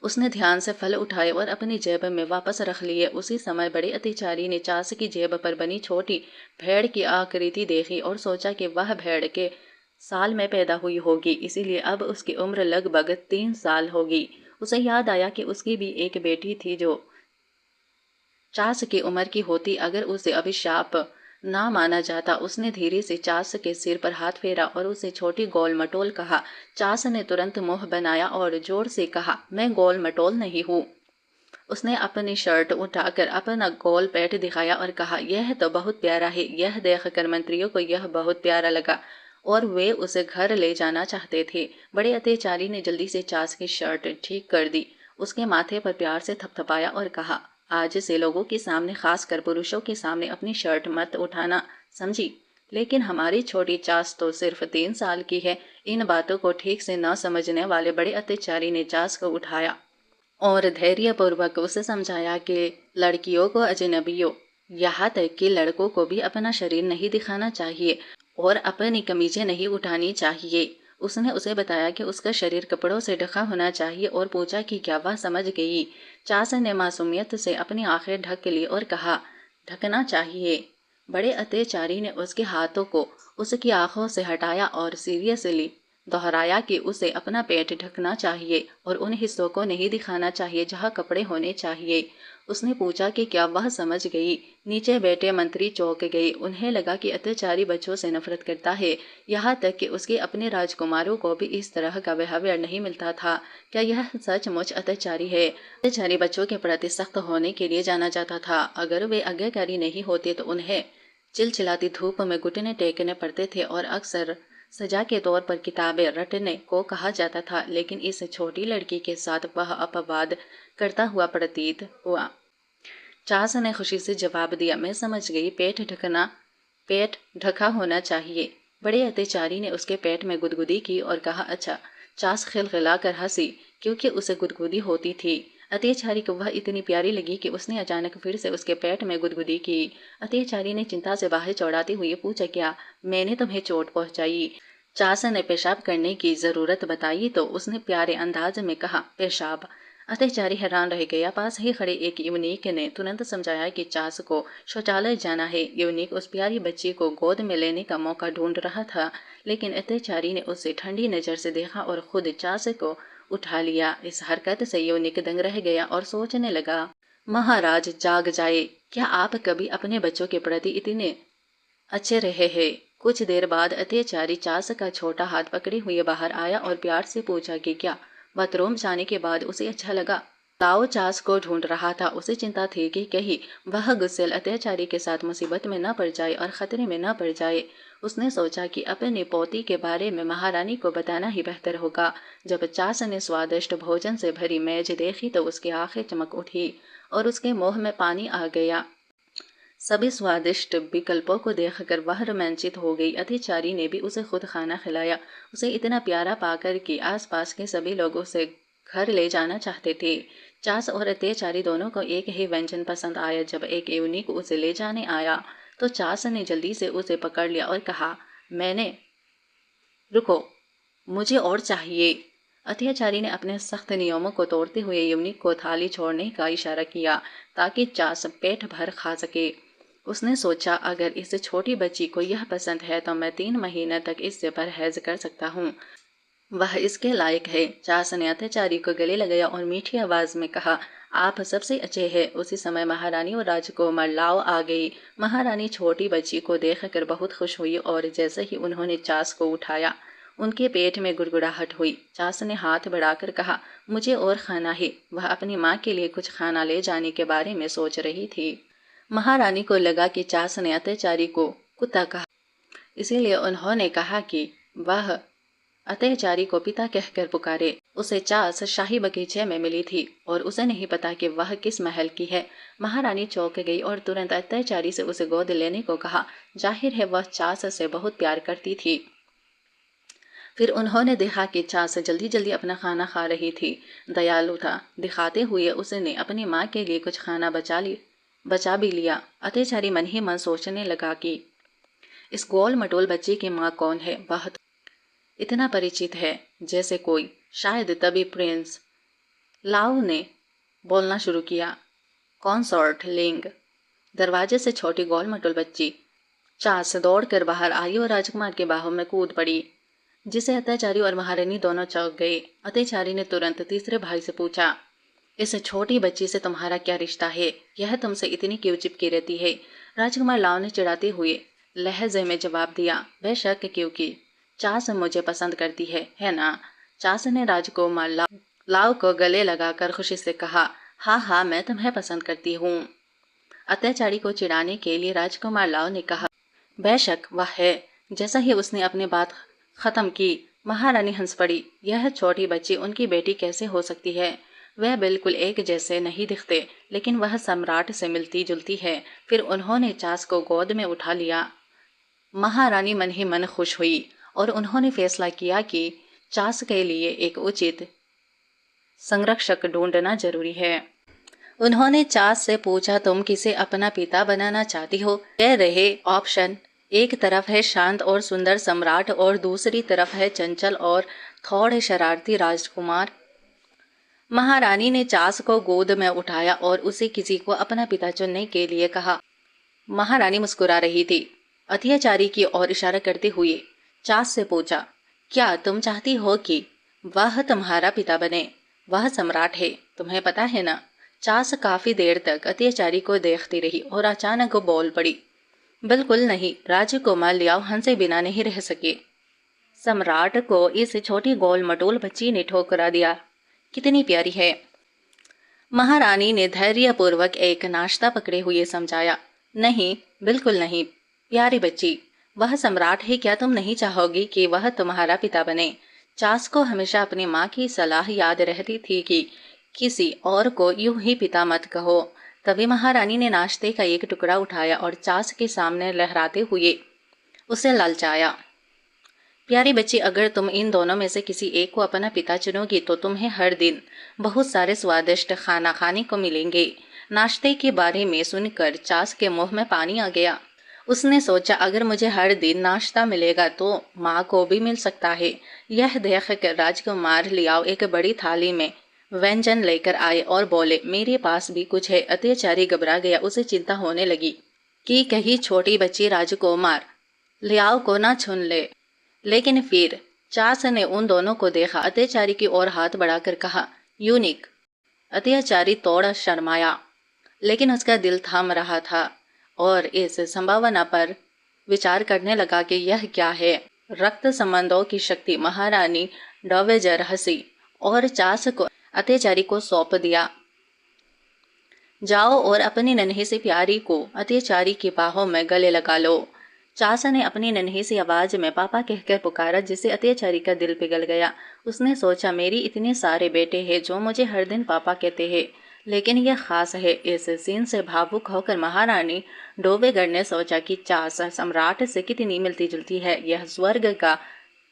उसने ध्यान से फल उठाए और अपनी जेब में वापस रख लिए। उसी समय बड़े अत्याचारी ने चास की जेब पर बनी छोटी भेड़ की आकृति देखी और सोचा कि वह भेड़ के साल में पैदा हुई होगी, इसीलिए अब उसकी उम्र लगभग 3 साल होगी। उसे याद आया कि उसकी भी एक बेटी थी जो चास की उम्र की होती अगर उसे अभिशाप ना माना जाता। उसने धीरे से चास के सिर पर हाथ फेरा और उसे छोटी गोल मटोल कहा। चास ने तुरंत मुंह बनाया और जोर से कहा, मैं गोल मटोल नहीं हूँ। उसने अपनी शर्ट उठाकर अपना गोल पेट दिखाया और कहा, यह तो बहुत प्यारा है। यह देखकर मंत्रियों को यह बहुत प्यारा लगा और वे उसे घर ले जाना चाहते थे। बड़े अत्याचारी ने जल्दी से चास की शर्ट ठीक कर दी, उसके माथे पर प्यार से थपथपाया और कहा, आज से लोगों के सामने, खासकर पुरुषों के सामने अपनी शर्ट मत उठाना, समझी? लेकिन हमारी छोटी चास तो सिर्फ 3 साल की है। इन बातों को ठीक से न समझने वाले बड़े अत्याचारी ने चास को उठाया और धैर्यपूर्वक उसे समझाया कि लड़कियों को अजनबियों, यहाँ तक कि लड़कों को भी अपना शरीर नहीं दिखाना चाहिए और अपनी कमीजें नहीं उठानी चाहिए। उसने उसे बताया कि उसका शरीर कपड़ों से ढका होना चाहिए और पूछा कि क्या वह समझ गई। चास ने मासूमियत से अपनी आंखें ढक ली और कहा, ढकना चाहिए। बड़े अत्याचारी ने उसके हाथों को उसकी आंखों से हटाया और सीरियसली दोहराया कि उसे अपना पेट ढकना चाहिए और उन हिस्सों को नहीं दिखाना चाहिए जहाँ कपड़े होने चाहिए। उसने पूछा कि क्या वह समझ गई। नीचे बैठे मंत्री चौंक गए। उन्हें लगा कि अत्याचारी बच्चों से नफरत करता है, यहाँ तक कि उसके अपने राजकुमारों को भी इस तरह का बिहेवियर नहीं मिलता था। क्या यह सचमुच अत्याचारी है? अत्याचारी बच्चों के प्रति सख्त होने के लिए जाना जाता था। अगर वे आज्ञाकारी नहीं होते तो उन्हें चिलचिलाती धूप में घुटने टेकने पड़ते थे और अक्सर सजा के तौर पर किताबें रटने को कहा जाता था। लेकिन इस छोटी लड़की के साथ वह अपवाद करता हुआ प्रतीत हुआ। चास ने खुशी से जवाब दिया, मैं समझ गई, पेट ढका होना चाहिए। बड़े अत्याचारी ने उसके पेट में गुदगुदी की और कहा, अच्छा। चास खिलखिलाकर हंसी क्योंकि उसे गुदगुदी होती थी। अत्याचारी को वह इतनी प्यारी लगी कि उसने अचानक फिर से उसके पेट में गुदगुदी की। अत्याचारी ने चिंता से बाहें चौड़ाते हुए पूछा, क्या मैंने तुम्हें चोट पहुंचाई? चास ने पेशाब करने की जरूरत बताई तो उसने प्यारे अंदाज में कहा, पेशाब। अत्याचारी हैरान रह गया। पास ही खड़े एक यूनिक ने तुरंत समझाया कि चास को शौचालय जाना है। यूनिक उस प्यारी बच्ची को गोद में लेने का मौका ढूंढ रहा था, लेकिन अत्याचारी ने उसे ठंडी नजर से देखा और खुद चास को उठा लिया। इस हरकत से यूनिक दंग रह गया और सोचने लगा, महाराज जाग जाए, क्या आप कभी अपने बच्चों के प्रति इतने अच्छे रहे हैं? कुछ देर बाद अत्याचारी चास का छोटा हाथ पकड़े हुए बाहर आया और प्यार से पूछा कि क्या बाथरूम जाने के बाद उसे अच्छा लगा। ताओ चास को ढूंढ रहा था। उसे चिंता थी कि कहीं वह गुस्सेल अत्याचारी के साथ मुसीबत में न पड़ जाए और खतरे में न पड़ जाए। उसने सोचा कि अपनी पोती के बारे में महारानी को बताना ही बेहतर होगा। जब चास ने स्वादिष्ट भोजन से भरी मेज देखी तो उसकी आंखें चमक उठी और उसके मुंह में पानी आ गया। सभी स्वादिष्ट विकल्पों को देखकर वह रोमांचित हो गई। अत्याचारी ने भी उसे खुद खाना खिलाया। उसे इतना प्यारा पाकर कि आसपास के सभी लोग उसे घर ले जाना चाहते थे। चास और अत्याचारी दोनों को एक ही व्यंजन पसंद आया। जब एक यूनिक उसे ले जाने आया तो चास ने जल्दी से उसे पकड़ लिया और कहा, रुको, मुझे और चाहिए। अत्याचारी ने अपने सख्त नियमों को तोड़ते हुए यूनिक को थाली छोड़ने का इशारा किया ताकि चास पेट भर खा सके। उसने सोचा, अगर इस छोटी बच्ची को यह पसंद है तो मैं 3 महीने तक इससे परहेज कर सकता हूँ। वह इसके लायक है। चास ने अत्याचारी को गले लगाया और मीठी आवाज में कहा, आप सबसे अच्छे हैं। उसी समय महारानी और राजकुमार लाओ आ गई। महारानी छोटी बच्ची को देखकर बहुत खुश हुई और जैसे ही उन्होंने चास को उठाया उनके पेट में गुड़गुड़ाहट हुई। चास ने हाथ बढ़ाकर कहा, मुझे और खाना है। वह अपनी माँ के लिए कुछ खाना ले जाने के बारे में सोच रही थी। महारानी को लगा कि चास ने अत्याचारी को कुत्ता कहा, इसीलिए उन्होंने कहा कि वह अत्याचारी को पिता कहकर पुकारे। उसे चास शाही बगीचे में मिली थी और उसे नहीं पता कि वह किस महल की है। महारानी चौंक गई और तुरंत अत्याचारी से उसे गोद लेने को कहा। जाहिर है वह चास से बहुत प्यार करती थी। फिर उन्होंने देखा कि चास जल्दी जल्दी अपना खाना खा रही थी। दयालुता दिखाते हुए उसने अपनी माँ के लिए कुछ खाना बचा भी लिया। अत्याचारी मन ही मन सोचने लगा कि इस गोल मटोल बच्चे की माँ कौन है? वह तो इतना परिचित है जैसे कोई, शायद तभी प्रिंस लाओ ने बोलना शुरू किया। कॉन्सॉर्ट लिंग। दरवाजे से छोटी गोल मटोल बच्ची चास दौड़कर बाहर आई और राजकुमार के बाहों में कूद पड़ी, जिसे अत्याचारी और महारानी दोनों चौंक गए। अत्याचारी ने तुरंत तीसरे भाई से पूछा, इस छोटी बच्ची से तुम्हारा क्या रिश्ता है? यह तुमसे इतनी क्यों चिपकी रहती है? राजकुमार लाओ ने चिढ़ाते हुए लहजे में जवाब दिया, बेशक क्योंकि चास मुझे पसंद करती है ना? चास ने राजकुमार लाओ को गले लगाकर खुशी से कहा, हाँ हाँ, मैं तुम्हें पसंद करती हूँ। अत्याचारी को चिढ़ाने के लिए राजकुमार लाओ ने कहा, बेशक वह है। जैसा ही उसने अपनी बात खत्म की, महारानी हंस पड़ी। यह छोटी बच्ची उनकी बेटी कैसे हो सकती है? वह बिल्कुल एक जैसे नहीं दिखते, लेकिन वह सम्राट से मिलती जुलती है। फिर उन्होंने चास को गोद में उठा लिया। महारानी मन ही मन खुश हुई और उन्होंने फैसला किया कि चास के लिए एक उचित संरक्षक ढूंढना जरूरी है। उन्होंने चास से पूछा, तुम किसे अपना पिता बनाना चाहती हो? कह रहे ऑप्शन, एक तरफ है शांत और सुंदर सम्राट और दूसरी तरफ है चंचल और थोड़े शरारती राजकुमार। महारानी ने चास को गोद में उठाया और उसे किसी को अपना पिता चुनने के लिए कहा। महारानी मुस्कुरा रही थी। अत्याचारी की ओर इशारा करते हुए चास से पूछा, क्या तुम चाहती हो कि वह तुम्हारा पिता बने? वह सम्राट है, तुम्हें पता है ना? चास काफी देर तक अत्याचारी को देखती रही और अचानक बोल पड़ी, बिल्कुल नहीं। राजकुमार लियाओ हंसे बिना नहीं रह सके। सम्राट को इस छोटी गोल मटोल बच्ची ने ठोकरा दिया। कितनी प्यारी है। महारानी ने धैर्यपूर्वक एक नाश्ता पकड़े हुए समझाया, नहीं, बिल्कुल नहीं प्यारी बच्ची, वह सम्राट है। क्या तुम नहीं चाहोगी कि वह तुम्हारा पिता बने? चास को हमेशा अपनी माँ की सलाह याद रहती थी कि किसी और को यूं ही पिता मत कहो। तभी महारानी ने नाश्ते का एक टुकड़ा उठाया और चास के सामने लहराते हुए उसे ललचाया। प्यारी बच्ची, अगर तुम इन दोनों में से किसी एक को अपना पिता चुनोगी तो तुम्हें हर दिन बहुत सारे स्वादिष्ट खाना खाने को मिलेंगे। नाश्ते के बारे में सुनकर चास के मुंह में पानी आ गया। उसने सोचा, अगर मुझे हर दिन नाश्ता मिलेगा तो माँ को भी मिल सकता है। यह देखकर राजकुमार लियाओ एक बड़ी थाली में व्यंजन लेकर आए और बोले, मेरे पास भी कुछ है। अत्याचारी घबरा गया। उसे चिंता होने लगी कि कहीं छोटी बच्ची राजकुमार लियाओ को ना छुन ले। लेकिन फिर चास ने उन दोनों को देखा। अत्याचारी की ओर हाथ बढ़ाकर कहा, यूनिक। अत्याचारी थोड़ा शर्माया, लेकिन उसका दिल थाम रहा था और इस संभावना पर विचार करने लगा कि यह क्या है। रक्त संबंधों की शक्ति। महारानी डॉवेजर हंसी और चास को अत्याचारी को सौंप दिया। जाओ और अपनी नन्ही सी प्यारी को अत्याचारी की बाहों में गले लगा लो। चास ने अपनी नन्ही सी आवाज में पापा कहकर पुकारा, जिससे अत्याचारी का दिल पिघल गया। उसने सोचा, मेरी इतने सारे बेटे हैं जो मुझे हर दिन पापा कहते हैं, लेकिन यह खास है। इस सीन से भावुक होकर महारानी डोवेगर ने सोचा कि चास सम्राट से कितनी मिलती जुलती है। यह स्वर्ग का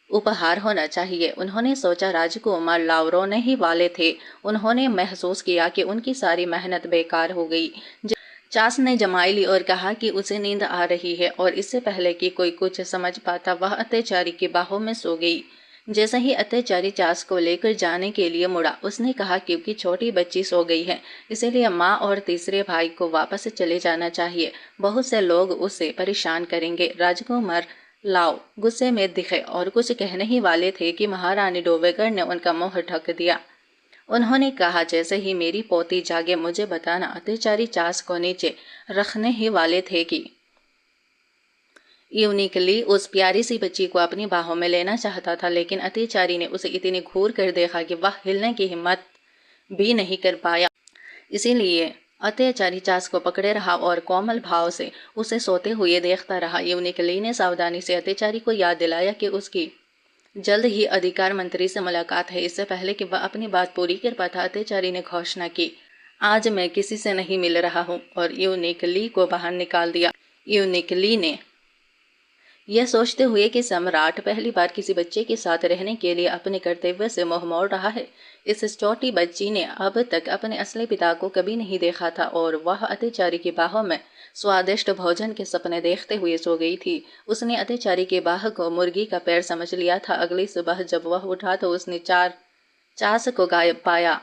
उपहार होना चाहिए। उन्होंने सोचा, राजकुमार लाओ रोने ही वाले थे। उन्होंने महसूस किया कि उनकी सारी मेहनत बेकार हो गई। चास ने जमाई ली और कहा कि उसे नींद आ रही है, और इससे पहले कि कोई कुछ समझ पाता वह अत्याचारी की बाहों में सो गई। जैसे ही अत्याचारी चास को लेकर जाने के लिए मुड़ा, उसने कहा, क्योंकि छोटी बच्ची सो गई है इसलिए माँ और तीसरे भाई को वापस चले जाना चाहिए। बहुत से लोग उसे परेशान करेंगे। राजकुमार लाओ गुस्से में दिखे और कुछ कहने ही वाले थे कि महारानी डोवेगर ने उनका मुंह ढक दिया। उन्होंने कहा, जैसे ही मेरी पोती जागे मुझे बताना। अत्याचारी चास को नीचे रखने ही वाले थे कि यूनिकली उस प्यारी सी बच्ची को अपनी बाहों में लेना चाहता था, लेकिन अत्याचारी ने उसे इतनी घूर कर देखा कि वह हिलने की हिम्मत भी नहीं कर पाया। इसीलिए अत्याचारी चास को पकड़े रहा और कोमल भाव से उसे सोते हुए देखता रहा। यूनिकली ने सावधानी से अत्याचारी को याद दिलाया कि उसकी जल्द ही अधिकार मंत्री से मुलाकात है। इससे पहले कि वह अपनी बात पूरी कर पाता, अत्याचारी ने घोषणा की, आज मैं किसी से नहीं मिल रहा हूँ, और यूनिकली को बाहर निकाल दिया। यूनिकली ने यह सोचते हुए कि सम्राट पहली बार किसी बच्चे के साथ रहने के लिए अपने कर्तव्य से मुंह मोड़ रहा है। इस छोटी बच्ची ने अब तक अपने असली पिता को कभी नहीं देखा था और वह अत्याचारी की बाहों में स्वादिष्ट भोजन के सपने देखते हुए सो गई थी। उसने अत्याचारी के बाह को मुर्गी का पैर समझ लिया था। अगली सुबह जब वह उठा तो उसने चास को गायब पाया।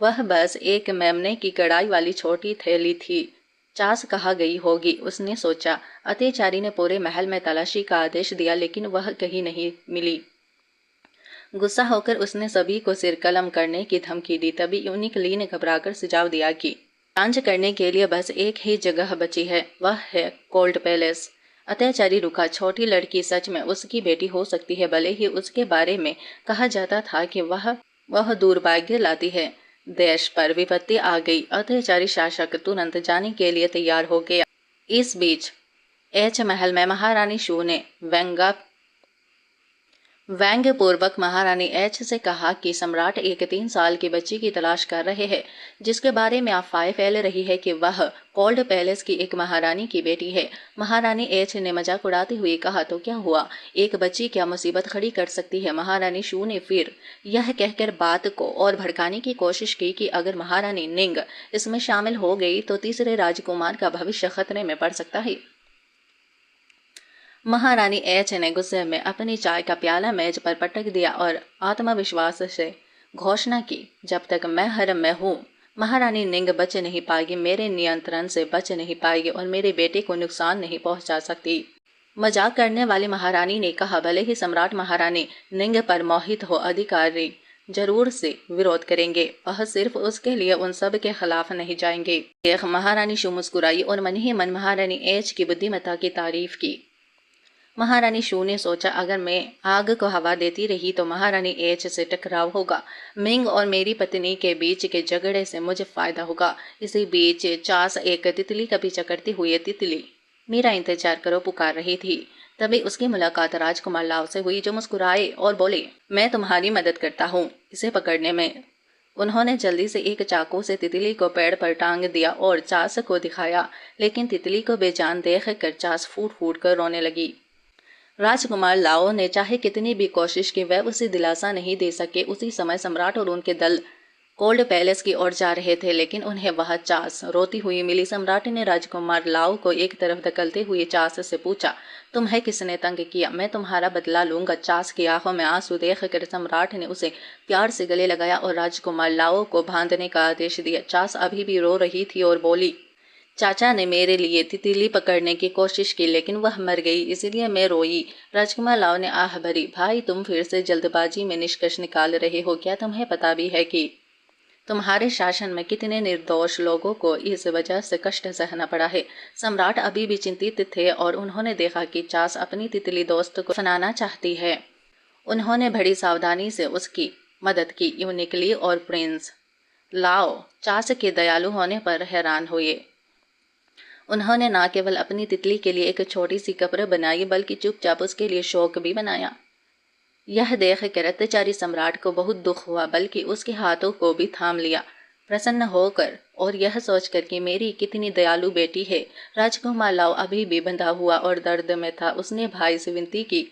वह बस एक मेमने की कढ़ाई वाली छोटी थैली थी। चास कहाँ गई होगी, उसने सोचा। अत्याचारी ने पूरे महल में तलाशी का आदेश दिया, लेकिन वह कहीं नहीं मिली। गुस्सा होकर उसने सभी को सिरकलम करने की धमकी दी। तभी यूनिकली ने घबराकर सुझाव दिया कि जांच करने के लिए बस एक ही जगह बची है, वह है कोल्ड पैलेस। अत्याचारी रुका। छोटी लड़की सच में उसकी बेटी हो सकती है, भले ही उसके बारे में कहा जाता था कि वह दुर्भाग्य लाती है। देश पर विपत्ति आ गई। अत्याचारी शासक तुरंत जाने के लिए तैयार हो गया। इस बीच एच महल में महारानी शू ने व्यंग्यपूर्वक महारानी एच से कहा कि सम्राट एक 3 साल की बच्ची की तलाश कर रहे हैं, जिसके बारे में अफवाहें फैल रही है कि वह कोल्ड पैलेस की एक महारानी की बेटी है। महारानी एच ने मजाक उड़ाते हुए कहा, तो क्या हुआ, एक बच्ची क्या मुसीबत खड़ी कर सकती है। महारानी शू ने फिर यह कहकर बात को और भड़काने की कोशिश की कि अगर महारानी निंग इसमें शामिल हो गई तो तीसरे राजकुमार का भविष्य खतरे में पड़ सकता है। महारानी एच ने गुस्से में अपनी चाय का प्याला मेज पर पटक दिया और आत्मविश्वास से घोषणा की, जब तक मैं हरम में हूँ, महारानी निंग बच नहीं पाएगी, मेरे नियंत्रण से बच नहीं पाएगी और मेरे बेटे को नुकसान नहीं पहुंचा सकती। मजाक करने वाली महारानी ने कहा, भले ही सम्राट महारानी निंग पर मोहित हो, अधिकारी जरूर से विरोध करेंगे। वह सिर्फ उसके लिए उन सब के खिलाफ नहीं जाएंगे। देख महारानी शू मुस्कुराई और मन ही मन महारानी एच की बुद्धिमत्ता की तारीफ की। महारानी शू ने सोचा, अगर मैं आग को हवा देती रही तो महारानी एच से टकराव होगा। मिंग और मेरी पत्नी के बीच के झगड़े से मुझे फायदा होगा। इसी बीच चास एक तितली का पीछा करती हुई तितली मेरा इंतजार करो पुकार रही थी। तभी उसकी मुलाकात राजकुमार लाव से हुई, जो मुस्कुराए और बोले, मैं तुम्हारी मदद करता हूँ इसे पकड़ने में। उन्होंने जल्दी से एक चाकू से तितली को पेड़ पर टांग दिया और चास को दिखाया, लेकिन तितली को बेजान देख कर चास फूट फूट कर रोने लगी। राजकुमार लाओ ने चाहे कितनी भी कोशिश की, वह उसे दिलासा नहीं दे सके। उसी समय सम्राट और उनके दल कोल्ड पैलेस की ओर जा रहे थे, लेकिन उन्हें वह चास रोती हुई मिली। सम्राट ने राजकुमार लाओ को एक तरफ धकेलते हुए चास से पूछा, तुम्हें किसने तंग किया, मैं तुम्हारा बदला लूंगा। चास की आंखों में आंसू देखकर सम्राट ने उसे प्यार से गले लगाया और राजकुमार लाओ को बांधने का आदेश दिया। चास अभी भी रो रही थी और बोली, चाचा ने मेरे लिए तितली पकड़ने की कोशिश की, लेकिन वह मर गई, इसलिए मैं रोई। राजकुमार लाओ ने आह भरी, भाई तुम फिर से जल्दबाजी में निष्कर्ष निकाल रहे हो। क्या तुम्हें पता भी है कि तुम्हारे शासन में कितने निर्दोष लोगों को इस वजह से कष्ट सहना पड़ा है। सम्राट अभी भी चिंतित थे और उन्होंने देखा कि चास अपनी तितली दोस्त को फनाना चाहती है। उन्होंने बड़ी सावधानी से उसकी मदद की। यूं निकली और प्रिंस लाओ चास के दयालु होने पर हैरान हुए। उन्होंने न केवल अपनी तितली के लिए एक छोटी सी कब्र बनाई, बल्कि चुपचाप उसके लिए शोक भी बनाया। यह देख कर अत्याचारी सम्राट को बहुत दुख हुआ, बल्कि उसके हाथों को भी थाम लिया, प्रसन्न होकर और यह सोचकर कि मेरी कितनी दयालु बेटी है। राजकुमार लाओ अभी भी बंधा हुआ और दर्द में था। उसने भाई से विनती की,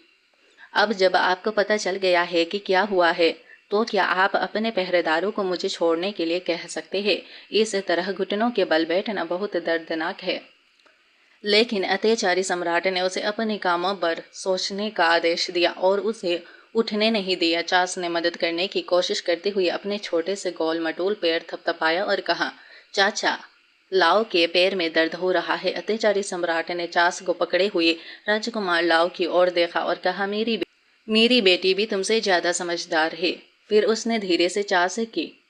अब जब आपको पता चल गया है कि क्या हुआ है, तो क्या आप अपने पहरेदारों को मुझे छोड़ने के लिए कह सकते हैं। इस तरह घुटनों के बल बैठना बहुत दर्दनाक है। लेकिन अत्याचारी सम्राट ने उसे अपने कामों पर सोचने का आदेश दिया और उसे उठने नहीं दिया। चास ने मदद करने की कोशिश करते हुए अपने छोटे से गोल मटोल पैर थपथपाया और कहा, चाचा लाओ के पैर में दर्द हो रहा है। अत्याचारी सम्राट ने चास को पकड़े हुए राजकुमार लाओ की ओर देखा और कहा, मेरी बेटी भी तुमसे ज्यादा समझदार है। फिर उसने धीरे से चास की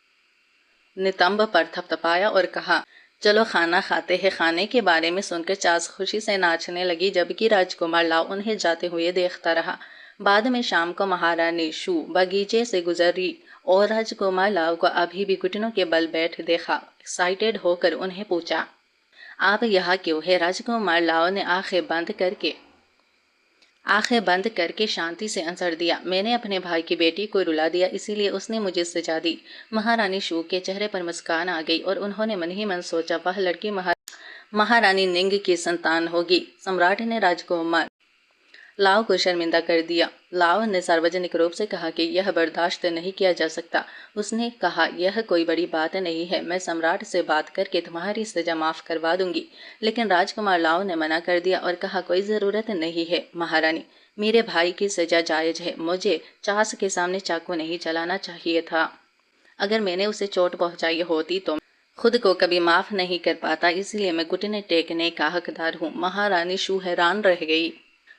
नितंब पर थपथपाया और कहा, चलो खाना खाते हैं। खाने के बारे में सुनकर चास खुशी से नाचने लगी, जबकि राजकुमार लाओ उन्हें जाते हुए देखता रहा। बाद में शाम को महारानी शू बगीचे से गुजरी और राजकुमार लाओ को अभी भी घुटनों के बल बैठ देखा। एक्साइटेड होकर उन्हें पूछा, आप यहाँ क्यों है। राजकुमार लाओ ने आंखें बंद करके शांति से आंसर दिया, मैंने अपने भाई की बेटी को रुला दिया, इसीलिए उसने मुझे सजा दी। महारानी शू के चेहरे पर मुस्कान आ गई और उन्होंने मन ही मन सोचा, वह लड़की महारानी निंग की संतान होगी। सम्राट ने राजकुमार लाओ को शर्मिंदा कर दिया। लाओ ने सार्वजनिक रूप से कहा कि यह बर्दाश्त नहीं किया जा सकता। उसने कहा, यह कोई बड़ी बात नहीं है, मैं सम्राट से बात करके तुम्हारी सजा माफ करवा दूंगी। लेकिन राजकुमार लाओ ने मना कर दिया और कहा, कोई ज़रूरत नहीं है महारानी, मेरे भाई की सजा जायज़ है। मुझे चास के सामने चाकू नहीं चलाना चाहिए था। अगर मैंने उसे चोट पहुंचाई होती तो खुद को कभी माफ नहीं कर पाता, इसलिए मैं घुटने टेकने का हकदार हूँ। महारानी शू हैरान रह गई।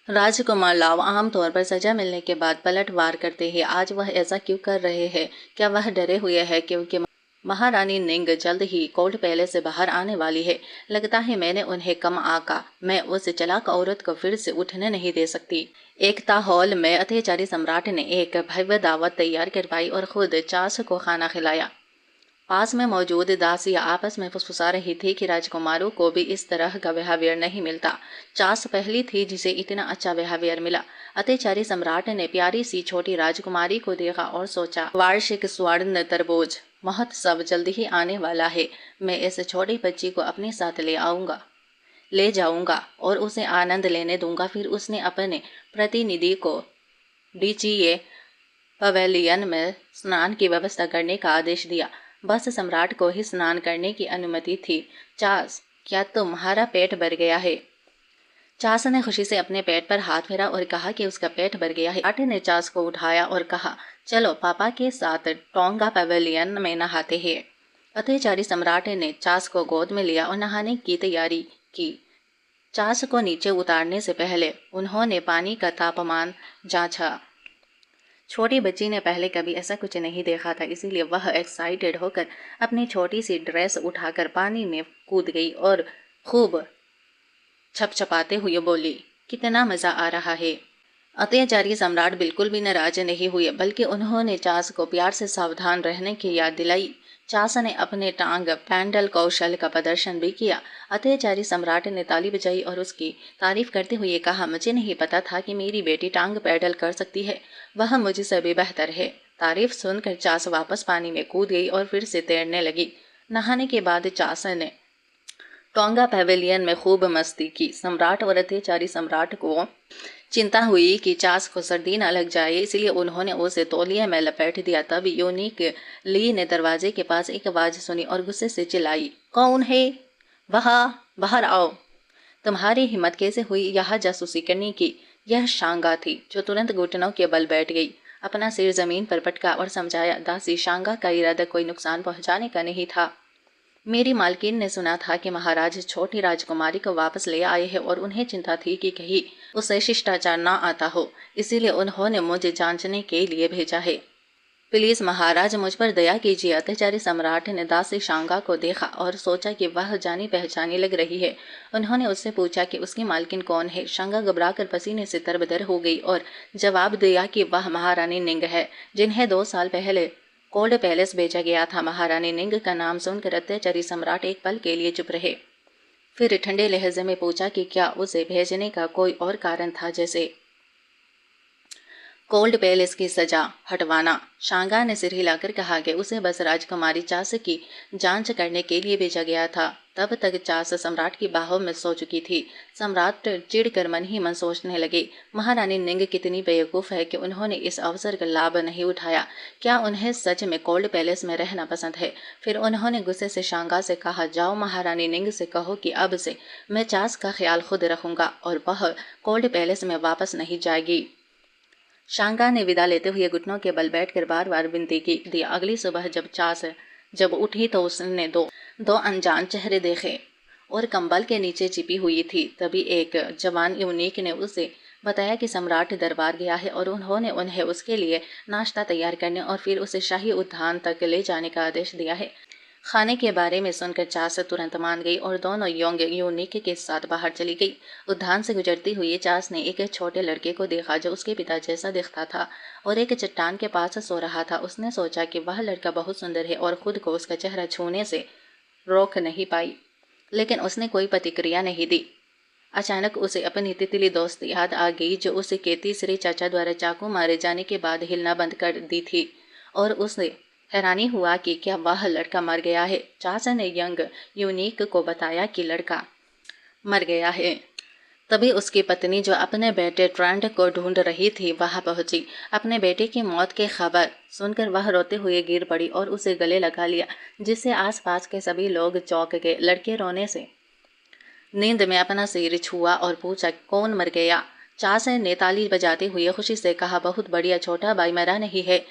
राजकुमार लाव आमतौर पर सजा मिलने के बाद पलटवार करते हैं, आज वह ऐसा क्यों कर रहे हैं? क्या वह डरे हुए हैं क्योंकि महारानी निंग जल्द ही कोल्ड पैलेस से बाहर आने वाली है? लगता है मैंने उन्हें कम आका। मैं उस चालाक औरत को फिर से उठने नहीं दे सकती। एकता हॉल में अत्याचारी सम्राट ने एक भव्य दावत तैयार करवाई और खुद चार्ल्स को खाना खिलाया। पास में मौजूद दासियां आपस में फुसफुसा रही थी कि राजकुमारों को भी इस तरह का बिहेवियर नहीं मिलता। चार्ल्स पहली थी जिसे इतना अच्छा बिहेवियर मिला। अत्याचारी सम्राट ने प्यारी सी छोटी राजकुमारी को देखा और सोचा, वार्षिक स्वर्ण तरबूज महोत्सव जल्द ही आने वाला है। मैं इस छोटी बच्ची को अपने साथ ले जाऊंगा और उसे आनंद लेने दूंगा। फिर उसने अपने प्रतिनिधि को डीजीए पवेलियन में स्नान की व्यवस्था करने का आदेश दिया। बस सम्राट को ही स्नान करने की अनुमति थी। चार्ल्स, क्या तुम्हारा पेट भर गया है? चार्ल्स ने खुशी से अपने पेट पर हाथ फेरा और कहा कि उसका पेट भर गया है। आटे ने चार्ल्स को उठाया और कहा, चलो पापा के साथ टोंगा पवेलियन में नहाते हैं। अत्याचारी सम्राट ने चार्ल्स को गोद में लिया और नहाने की तैयारी की। चार्ल्स को नीचे उतारने से पहले उन्होंने पानी का तापमान जांचा। छोटी बच्ची ने पहले कभी ऐसा कुछ नहीं देखा था, इसीलिए वह एक्साइटेड होकर अपनी छोटी सी ड्रेस उठाकर पानी में कूद गई और खूब छपछपाते हुए बोली, कितना मज़ा आ रहा है। अत्याचारी सम्राट बिल्कुल भी नाराज नहीं हुए, बल्कि उन्होंने चार्ल्स को प्यार से सावधान रहने की याद दिलाई। चार्ल्स ने अपने टांग पैडल कौशल का प्रदर्शन भी किया। अत्याचारी सम्राट ने ताली बजाई और उसकी तारीफ करते हुए कहा, मुझे नहीं पता था कि मेरी बेटी टांग पैडल कर सकती है। वह मुझसे भी बेहतर है। तारीफ सुनकर चार्ल्स वापस पानी में कूद गई और फिर से तैरने लगी। नहाने के बाद चार्ल्स ने टोंगा पवेलियन में खूब मस्ती की। सम्राट और अत्याचारी सम्राट को चिंता हुई कि चार्ल्स को सर्दी न लग जाए, इसलिए उन्होंने उसे तौलिए में लपेट दिया। तब यूनिक ली ने दरवाजे के पास एक आवाज सुनी और गुस्से से चिल्लाई, कौन है वहाँ? बाहर आओ। तुम्हारी हिम्मत कैसे हुई यहाँ जासूसी करने की? यह शांगा थी, जो तुरंत घुटनों के बल बैठ गई। अपना सिर जमीन पर पटका और समझाया, दासी, शांगा का इरादा कोई नुकसान पहुंचाने का नहीं था। मेरी मालकिन ने सुना था कि महाराज छोटी राजकुमारी को वापस ले आए हैं और उन्हें चिंता थी कि कहीं उसे शिष्टाचार ना आता हो, इसीलिए उन्होंने मुझे जांचने के लिए भेजा है। प्लीज महाराज, मुझ पर दया कीजिए। अत्याचारी सम्राट ने दासी शांगा को देखा और सोचा कि वह जानी पहचानी लग रही है। उन्होंने उससे पूछा कि उसकी मालकिन कौन है। शांगा घबराकर पसीने से तरबतर हो गई और जवाब दिया कि वह महारानी निंग है, जिन्हें 2 साल पहले कोल्ड पैलेस भेजा गया था। महारानी निंग का नाम सुनकर अत्याचारी सम्राट एक पल के लिए चुप रहे। फिर ठंडे लहजे में पूछा कि क्या उसे भेजने का कोई और कारण था, जैसे कोल्ड पैलेस की सजा हटवाना। शांगा ने सिर हिलाकर कहा कि उसे बस राजकुमारी चार्ल्स की जांच करने के लिए भेजा गया था। तब तक चार्ल्स सम्राट की बाहों में सो चुकी थी। सम्राट चिढ़कर मन ही मन सोचने लगे, महारानी निंग कितनी बेवकूफ़ है कि उन्होंने इस अवसर का लाभ नहीं उठाया। क्या उन्हें सच में कोल्ड पैलेस में रहना पसंद है? फिर उन्होंने गुस्से से शांगा से कहा, जाओ महारानी निंग से कहो कि अब से मैं चार्ल्स का ख्याल खुद रखूंगा और वह कोल्ड पैलेस में वापस नहीं जाएगी। शांगा ने विदा लेते हुए घुटनों के बल बैठकर बार बार विनती की। अगली सुबह जब उठी तो उसने दो अनजान चेहरे देखे और कंबल के नीचे छिपी हुई थी। तभी एक जवान यूनिक ने उसे बताया कि सम्राट दरबार गया है और उन्होंने उन्हें उसके लिए नाश्ता तैयार करने और फिर उसे शाही उद्यान तक ले जाने का आदेश दिया है। खाने के बारे में सुनकर चार्ल्स तुरंत मान गई और दोनों यंग यूनिक के साथ बाहर चली गई। उद्यान से गुजरती हुई चार्ल्स ने एक छोटे लड़के को देखा जो उसके पिता जैसा दिखता था और एक चट्टान के पास सो रहा था। उसने सोचा कि वह लड़का बहुत सुंदर है और खुद को उसका चेहरा छूने से रोक नहीं पाई, लेकिन उसने कोई प्रतिक्रिया नहीं दी। अचानक उसे अपनी तितली दोस्त याद आ गई जो उसे तीसरे चाचा द्वारा चाकू मारे जाने के बाद हिलना बंद कर दी थी और उसे हैरानी हुआ कि क्या वह लड़का मर गया है। चार्ल्स ने यंग यूनिक को बताया कि लड़का मर गया है। तभी उसकी पत्नी जो अपने बेटे ट्रेंड को ढूंढ रही थी वहां पहुंची। अपने बेटे की मौत की खबर सुनकर वह रोते हुए गिर पड़ी और उसे गले लगा लिया, जिससे आसपास के सभी लोग चौंक गए। लड़के रोने से नींद में अपना सिर छुआ और पूछा, कौन मर गया? चार्ल्स ने ताली बजाते हुए खुशी से कहा, बहुत बढ़िया, छोटा भाई मरा नहीं है।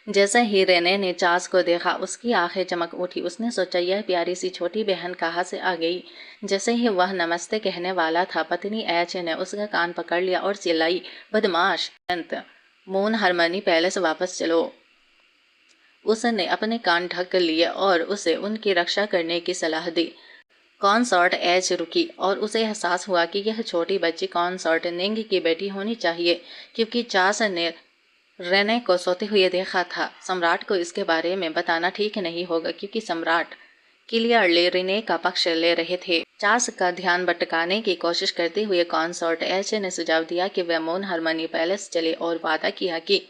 जैसे ही रेने ने चास को देखा, उसकी आंखें चमक उठी। उसने सोचा, यह प्यारी सी छोटी बहन कहाँ से आ गई। जैसे ही वह नमस्ते कहने वाला था, पत्नी एच ने उसका कान पकड़ लिया और चिल्लाई, बदमाश, मून हार्मनी पैलेस वापस चलो। उसने अपने कान ढक लिए और उसे उनकी रक्षा करने की सलाह दी। कॉन्सॉर्ट एच रुकी और उसे एहसास हुआ कि यह छोटी बच्ची कॉन्सॉर्ट निंग की बेटी होनी चाहिए, क्योंकि चास ने रेने को सोते हुए देखा था। सम्राट को इसके बारे में बताना ठीक नहीं होगा, क्योंकि सम्राट क्लियरली रेने का पक्ष ले रहे थे। चास का ध्यान भटकाने की कोशिश करते हुए कॉन्सॉर्ट एच ने सुझाव दिया कि वे मून हार्मनी पैलेस चले और वादा किया कि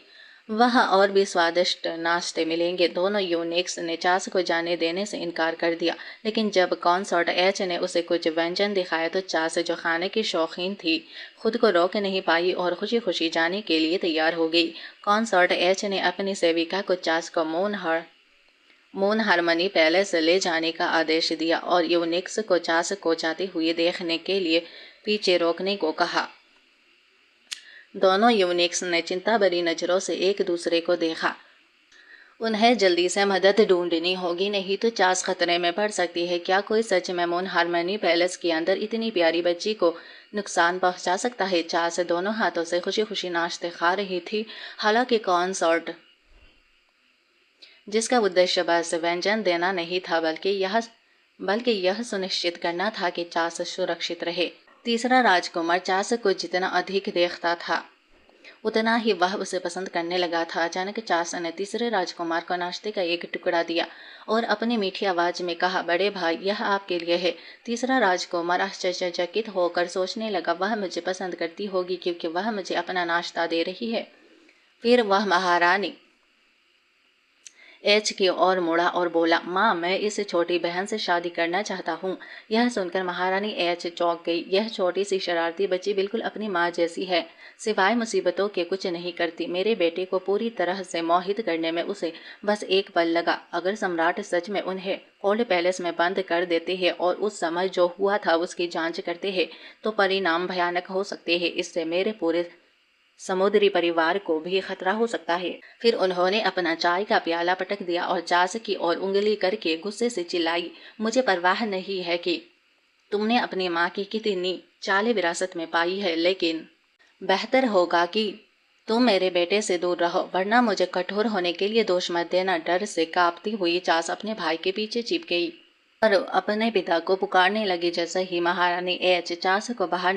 वहाँ और भी स्वादिष्ट नाश्ते मिलेंगे। दोनों यूनिक्स ने चास को जाने देने से इनकार कर दिया, लेकिन जब कॉन्सॉर्ट एच ने उसे कुछ व्यंजन दिखाया तो चास, जो खाने की शौकीन थी, खुद को रोक नहीं पाई और खुशी खुशी जाने के लिए तैयार हो गई। कॉन्सॉर्ट एच ने अपनी सेविका को चास को मून हार्मनी पैलेस ले जाने का आदेश दिया और यूनिक्स को चास को जाते हुए देखने के लिए पीछे रोकने को कहा। दोनों यूनिक्स ने चिंता भरी नजरों से एक दूसरे को देखा। उन्हें जल्दी से मदद ढूंढनी होगी, नहीं तो चास खतरे में पड़ सकती है। क्या कोई सच में मून हार्मनी पैलेस के अंदर इतनी प्यारी बच्ची को नुकसान पहुंचा सकता है? चास दोनों हाथों से खुशी खुशी नाश्ते खा रही थी। हालांकि कॉन्सॉर्ट, जिसका उद्देश्य बस व्यंजन देना नहीं था, बल्कि यह सुनिश्चित करना था कि चास सुरक्षित रहे। तीसरा राजकुमार चास को जितना अधिक देखता था, उतना ही वह उसे पसंद करने लगा था। अचानक चास ने तीसरे राजकुमार को नाश्ते का एक टुकड़ा दिया और अपनी मीठी आवाज में कहा, बड़े भाई, यह आपके लिए है। तीसरा राजकुमार आश्चर्यचकित होकर सोचने लगा, वह मुझे पसंद करती होगी क्योंकि वह मुझे अपना नाश्ता दे रही है। फिर वह महारानी एच की ओर मुड़ा और बोला, माँ, मैं इस छोटी बहन से शादी करना चाहता हूँ। यह सुनकर महारानी एच चौंक गई। यह छोटी सी शरारती बच्ची बिल्कुल अपनी माँ जैसी है, सिवाय मुसीबतों के कुछ नहीं करती। मेरे बेटे को पूरी तरह से मोहित करने में उसे बस एक पल लगा। अगर सम्राट सच में उन्हें कोल्ड पैलेस में बंद कर देते हैं और उस समय जो हुआ था उसकी जांच करते हैं, तो परिणाम भयानक हो सकते हैं। इससे मेरे पूरे समुद्री परिवार को भी खतरा हो सकता है। फिर उन्होंने अपना चाय का प्याला पटक दिया और चास की ओर उंगली करके गुस्से से चिल्लाई, मुझे परवाह नहीं है कि तुमने अपनी माँ की कितनी चालें विरासत में पाई है, लेकिन बेहतर होगा कि तुम मेरे बेटे से दूर रहो, वरना मुझे कठोर होने के लिए दोष मत देना। डर से कांपती हुई चास अपने भाई के पीछे छिप गई और अपने पिता को पुकारने लगी। जैसे ही महारानी एच चास को बाहर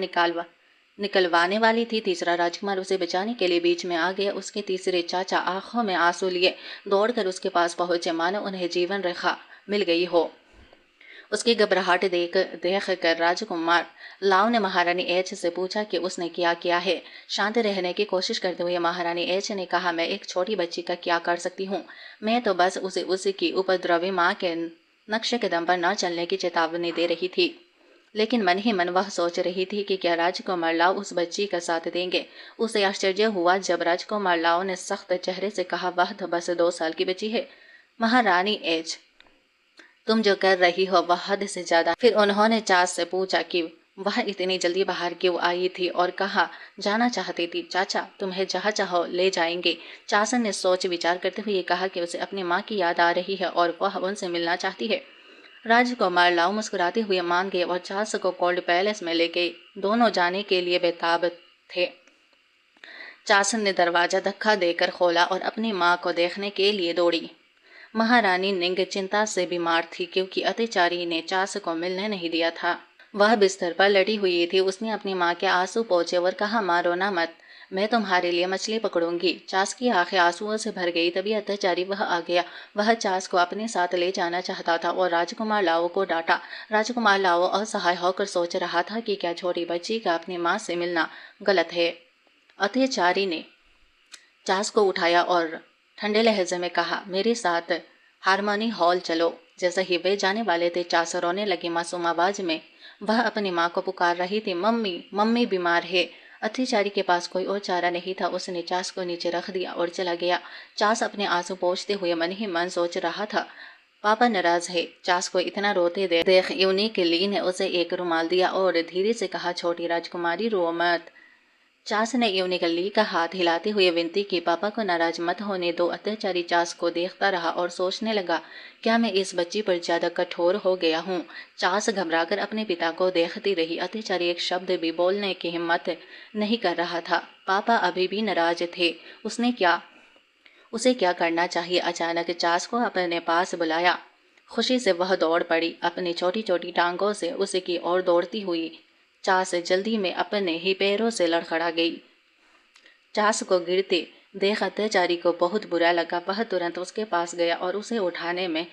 निकलवाने वाली थी, तीसरा राजकुमार उसे बचाने के लिए बीच में आ गया। उसके तीसरे चाचा आंखों में आंसू लिए दौड़कर उसके पास पहुंचे, मानो उन्हें जीवन रेखा मिल गई हो। उसकी घबराहट देख कर राजकुमार लाव ने महारानी एच से पूछा कि उसने क्या किया है। शांत रहने की कोशिश करते हुए महारानी एच ने कहा, मैं एक छोटी बच्ची का क्या कर सकती हूँ। मैं तो बस उसे उसकी उपद्रवी माँ के नक्शे कदम पर न चलने की चेतावनी दे रही थी। लेकिन मन ही मन वह सोच रही थी कि क्या राजकुमार लाव उस बच्ची का साथ देंगे। उसे आश्चर्य हुआ जब राजकुमार लाव ने सख्त चेहरे से कहा, वह तो बस 2 साल की बच्ची है। महारानी एच, तुम जो कर रही हो वह हद से ज्यादा। फिर उन्होंने चास से पूछा कि वह इतनी जल्दी बाहर क्यों आई थी और कहाँ जाना चाहती थी। चाचा, तुम्हें जहाँ चाहो ले जाएंगे। चास ने सोच विचार करते हुए कहा कि उसे अपनी माँ की याद आ रही है और वह उनसे मिलना चाहती है। राजकुमार लाव मुस्कुराते हुए मान गए और चास को कोल्ड पैलेस में ले गए। दोनों जाने के लिए बेताब थे। चास ने दरवाजा धक्का देकर खोला और अपनी माँ को देखने के लिए दौड़ी। महारानी निंग चिंता से बीमार थी, क्योंकि अत्याचारी ने चास को मिलने नहीं दिया था। वह बिस्तर पर लड़ी हुई थी। उसने अपनी माँ के आंसू पोंछे और कहा, माँ, रोना मत, मैं तुम्हारे लिए मछली पकड़ूंगी। चास की आंखें आंसुओं से भर गई। तभी अत्याचारी वह आ गया। वह चास को अपने साथ ले जाना चाहता था और राजकुमार लाओ को डांटा। राजकुमार लाओ असहाय होकर सोच रहा था कि क्या छोटी बच्ची का अपनी माँ से मिलना गलत है। अत्याचारी ने चास को उठाया और ठंडे लहजे में कहा, मेरे साथ हारमोनी हॉल चलो। जैसे ही वे जाने वाले थे, चास रोने लगी मासूम आवाज में। वह अपनी माँ को पुकार रही थी, मम्मी, मम्मी बीमार है। अत्याचारी के पास कोई और चारा नहीं था। उसने चास को नीचे रख दिया और चला गया। चास अपने आंसू पोंछते हुए मन ही मन सोच रहा था, पापा नाराज है। चास को इतना रोते देख यूनिक ली ने उसे एक रुमाल दिया और धीरे से कहा, छोटी राजकुमारी, रो मत। चास ने यूनिकली का हाथ हिलाते हुए विनती की, पापा को नाराज मत होने दो। अत्याचारी चास को देखता रहा और सोचने लगा, क्या मैं इस बच्ची पर ज्यादा कठोर हो गया हूँ। चास घबराकर अपने पिता को देखती रही। अत्याचारी एक शब्द भी बोलने की हिम्मत नहीं कर रहा था। पापा अभी भी नाराज थे। उसे क्या करना चाहिए। अचानक चास को अपने पास बुलाया। खुशी से वह दौड़ पड़ी, अपनी छोटी छोटी टांगों से उसकी ओर दौड़ती हुई। चास जल्दी में अपने ही पैरों से लड़खड़ा गई। चास को गिरते देख अत्याचारी को बहुत बुरा लगा। वह तुरंत उसके पास गया और उसे उठाने में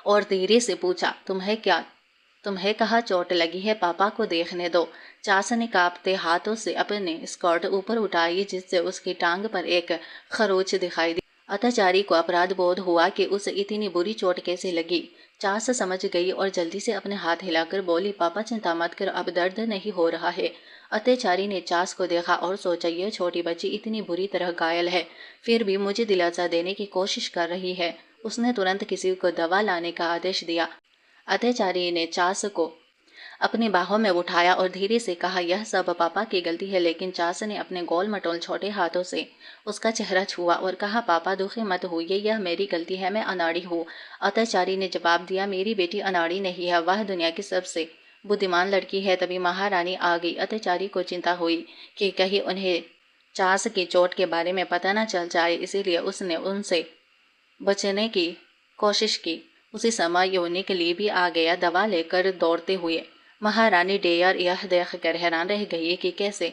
और धीरे से पूछा, तुम्हें कहाँ चोट लगी है, पापा को देखने दो। चास ने कांपते हाथों से अपने स्कर्ट ऊपर उठाई, जिससे उसकी टांग पर एक खरोच दिखाई दी। अत्याचारी को अपराध बोध हुआ कि उसे इतनी बुरी चोट कैसे लगी। चास समझ गई और जल्दी से अपने हाथ हिलाकर बोली, पापा चिंता मत करो, अब दर्द नहीं हो रहा है। अत्याचारी ने चास को देखा और सोचा, यह छोटी बच्ची इतनी बुरी तरह घायल है, फिर भी मुझे दिलासा देने की कोशिश कर रही है। उसने तुरंत किसी को दवा लाने का आदेश दिया। अत्याचारी ने चास को अपनी बाहों में उठाया और धीरे से कहा, यह सब पापा की गलती है। लेकिन चास ने अपने गोल मटोल छोटे हाथों से उसका चेहरा छुआ और कहा, पापा दुखी मत होइए, यह मेरी गलती है, मैं अनाड़ी हूँ। अत्याचारी ने जवाब दिया, मेरी बेटी अनाड़ी नहीं है, वह दुनिया की सबसे बुद्धिमान लड़की है। तभी महारानी आ गई। अत्याचारी को चिंता हुई कि कहीं उन्हें चास की चोट के बारे में पता न चल जाए, इसीलिए उसने उनसे बचने की कोशिश की। उसी समय योनी के लिए भी आ गया, दवा लेकर दौड़ते हुए। महारानी डेयर यह देखकर हैरान रह गई कि कैसे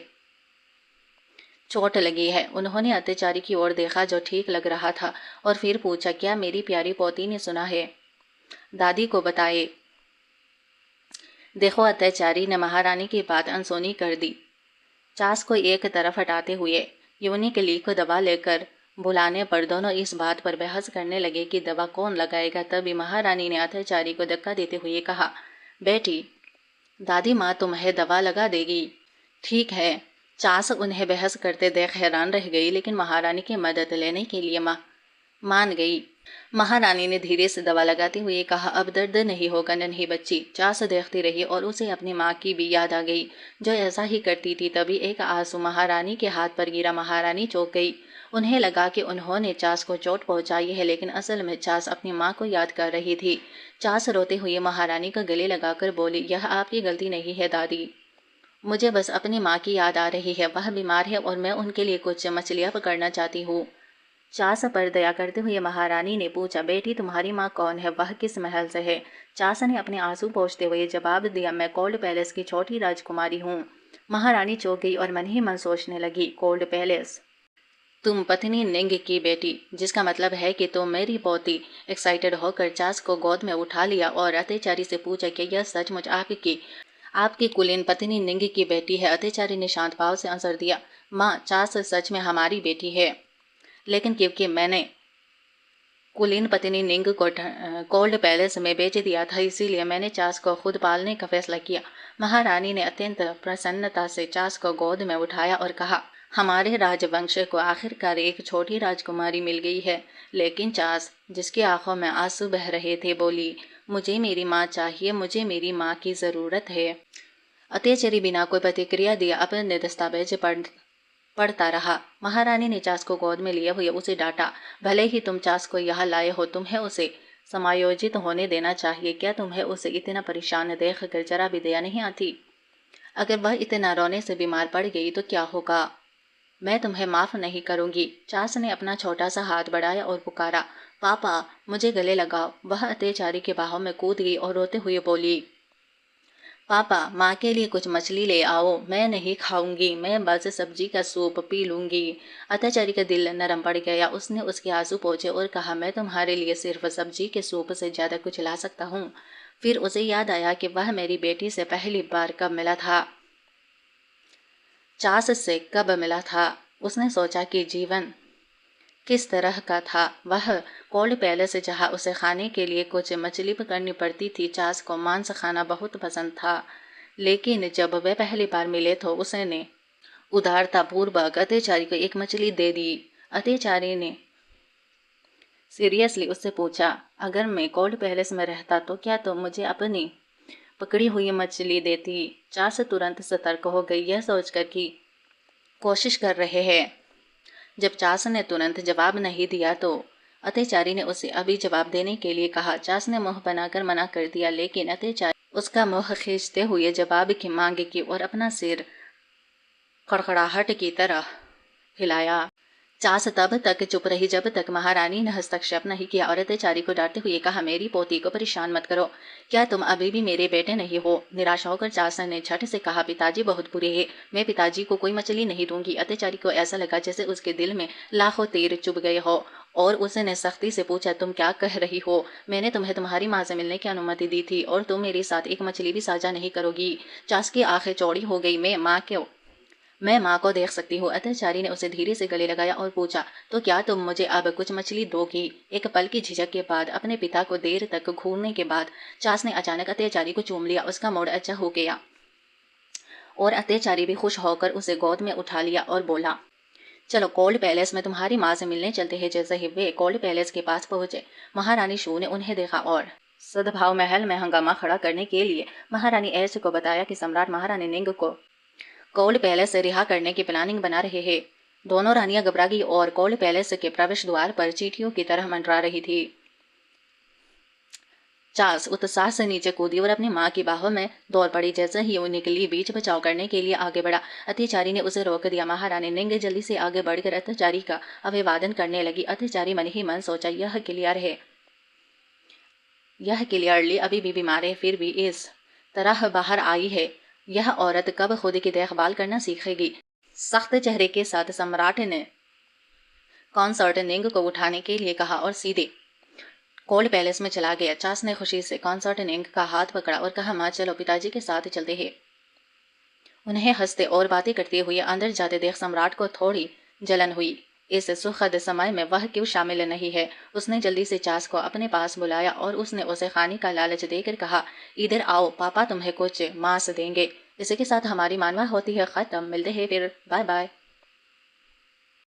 चोट लगी है। उन्होंने अत्याचारी की ओर देखा जो ठीक लग रहा था और फिर पूछा, क्या मेरी प्यारी पोती ने सुना है? दादी को बताए। देखो, अत्याचारी ने महारानी की बात अनसुनी कर दी। चास को एक तरफ हटाते हुए योनी के लिए को दवा लेकर बुलाने पर दोनों इस बात पर बहस करने लगे कि दवा कौन लगाएगा। तभी महारानी ने अत्याचारी को धक्का देते हुए कहा, बेटी, दादी माँ तुम्हें दवा लगा देगी। ठीक है। चास उन्हें बहस करते देख हैरान रह गई, लेकिन महारानी की मदद लेने के लिए मान गई। महारानी ने धीरे से दवा लगाते हुए कहा, अब दर्द नहीं होगा नन्ही बच्ची। चास देखती रही और उसे अपनी माँ की भी याद आ गई, जो ऐसा ही करती थी। तभी एक आंसू महारानी के हाथ पर गिरा। महारानी चौंक गई। उन्हें लगा कि उन्होंने चास को चोट पहुंचाई है, लेकिन असल में चास अपनी माँ को याद कर रही थी। चास रोते हुए महारानी का गले लगाकर बोली, यह आपकी गलती नहीं है दादी, मुझे बस अपनी माँ की याद आ रही है। वह बीमार है और मैं उनके लिए कुछ मछलियाँ पकड़ना चाहती हूँ। चास पर दया करते हुए महारानी ने पूछा, बेटी, तुम्हारी माँ कौन है, वह किस महल से है? चास ने अपने आंसू पोंछते हुए जवाब दिया, मैं कोल्ड पैलेस की छोटी राजकुमारी हूँ। महारानी चौंक गई और मन ही मन सोचने लगी, कोल्ड पैलेस? तुम पत्नी निंग की बेटी, जिसका मतलब है कि तुम मेरी पोती। एक्साइटेड होकर चास को गोद में उठा लिया और अत्याचारी से पूछा कि यह सचमुच आपकी कुलीन पत्नी निंग की बेटी है? अत्याचारी ने शांत भाव से आंसर दिया, माँ, चास सच में हमारी बेटी है, लेकिन क्योंकि मैंने कुलीन पत्नी निंग को कोल्ड पैलेस में बेच दिया था, इसीलिए मैंने चास को खुद पालने का फैसला किया। महारानी ने अत्यंत प्रसन्नता से चास को गोद में उठाया और कहा, हमारे राजवंश को आखिरकार एक छोटी राजकुमारी मिल गई है। लेकिन चास, जिसकी आंखों में आंसू बह रहे थे, बोली, मुझे मेरी माँ चाहिए, मुझे मेरी माँ की ज़रूरत है। अत्याचारी बिना कोई प्रतिक्रिया दिया अपने दस्तावेज पढ़ता रहा। महारानी ने चास को गोद में लिए हुए उसे डांटा, भले ही तुम चास को यहाँ लाए हो, तुम्हें उसे समायोजित होने देना चाहिए। क्या तुम्हें उसे इतना परेशान देख कर जरा भी दया नहीं आती? अगर वह इतना रोने से बीमार पड़ गई तो क्या होगा? मैं तुम्हें माफ नहीं करूंगी। चास ने अपना छोटा सा हाथ बढ़ाया और पुकारा, पापा, मुझे गले लगाओ। वह अत्याचारी के बाहों में कूद गई और रोते हुए बोली, पापा, माँ के लिए कुछ मछली ले आओ, मैं नहीं खाऊंगी, मैं बस सब्जी का सूप पी लूंगी। अत्याचारी का दिल नरम पड़ गया। उसने उसके आंसू पोंछे और कहा, मैं तुम्हारे लिए सिर्फ सब्जी के सूप से ज्यादा कुछ ला सकता हूँ। फिर उसे याद आया कि वह मेरी बेटी से पहली बार कब मिला था, चास से कब मिला था। उसने सोचा कि जीवन किस तरह का था। वह कोल्ड पैलेस जहाँ उसे खाने के लिए कुछ मछली पकड़नी पड़ती थी। चास को मांस खाना बहुत पसंद था, लेकिन जब वे पहली बार मिले तो उसने उदारतापूर्वक अत्याचारी को एक मछली दे दी। अत्याचारी ने सीरियसली उससे पूछा, अगर मैं कोल्ड पैलेस में रहता तो क्या तुम मुझे अपनी पकड़ी हुई मछली देती? चास तुरंत सतर्क हो गई, यह सोचकर कि कोशिश कर रहे हैं। जब चास ने तुरंत जवाब नहीं दिया तो अत्याचारी ने उसे अभी जवाब देने के लिए कहा। चास ने मुंह बनाकर मना कर दिया, लेकिन अत्याचारी उसका मुंह खींचते हुए जवाब की मांग की और अपना सिर खड़खड़ाहट की तरह हिलाया। चास तब तक चुप रही जब तक महारानी ने हस्तक्षेप नहीं किया और अत्याचारी को डांटते हुए कहा, मेरी पोती को परेशान मत करो, क्या तुम अभी भी मेरे बेटे नहीं हो? निराश होकर चास ने झट से कहा, पिताजी बहुत बुरे हैं, मैं पिताजी को कोई मछली नहीं दूंगी। अत्याचारी को ऐसा लगा जैसे उसके दिल में लाखों तीर चुभ गए हो और उसने सख्ती से पूछा, तुम क्या कह रही हो? मैंने तुम्हें तुम्हारी माँ से मिलने की अनुमति दी थी और तुम मेरे साथ एक मछली भी साझा नहीं करोगी। चास की आंखें चौड़ी हो गई। मैं माँ को देख सकती हूँ। अत्याचारी ने उसे धीरे से गले लगाया और पूछा, तो क्या तुम मुझे अब कुछ मछली दोगी? एक पल की झिझक के बाद, अपने पिता को देर तक घूरने के बाद, चास ने अचानक अत्याचारी को चूम लिया। उसका मूड अच्छा हो गया और अत्याचारी भी खुश होकर उसे गोद में उठा लिया और बोला, चलो कोल्ड पैलेस में तुम्हारी माँ से मिलने चलते हैं। जैसे ही वे कोल्ड पैलेस के पास पहुंचे, महारानी शू ने उन्हें देखा और सद्भाव महल में हंगामा खड़ा करने के लिए महारानी ऐश को बताया कि सम्राट महारानी निंग को कोल्ड पैलेस से रिहा करने की प्लानिंग बना रहे हैं। दोनों रानियां घबरा गई और कोल्ड पैलेस के प्रवेश द्वार पर चींटियों की तरह मंडरा रही थी। चास उत्साह से नीचे कूदी और अपनी माँ की बाहों में दौड़ पड़ी। जैसे ही वो निकली, बीच बचाव करने के लिए आगे बढ़ा, अत्याचारी ने उसे रोक दिया। महारानी निंग जल्दी से आगे बढ़कर अत्याचारी का अभिवादन करने लगी। अत्याचारी मन ही मन सोचा, यह क्लियरली अभी भी बीमार है, फिर भी इस तरह बाहर आई है। यह औरत कब खुद की देखभाल करना सीखेगी? सख्त चेहरे के साथ सम्राट ने कॉन्सर्ट निंग को उठाने के लिए कहा और सीधे कोल्ड पैलेस में चला गया। चास ने खुशी से कॉन्सर्ट निंग का हाथ पकड़ा और कहा, माँ चलो पिताजी के साथ चलते हैं। उन्हें हंसते और बातें करते हुए अंदर जाते देख सम्राट को थोड़ी जलन हुई। इस सुखद समय में वह क्यों शामिल नहीं है? उसने जल्दी से चास को अपने पास बुलाया और उसने उसे खाने का लालच देकर कहा, इधर आओ, पापा तुम्हें कुछ मांस देंगे। इसी के साथ हमारी मानवा होती है खत्म। मिलते हैं फिर, बाय बाय।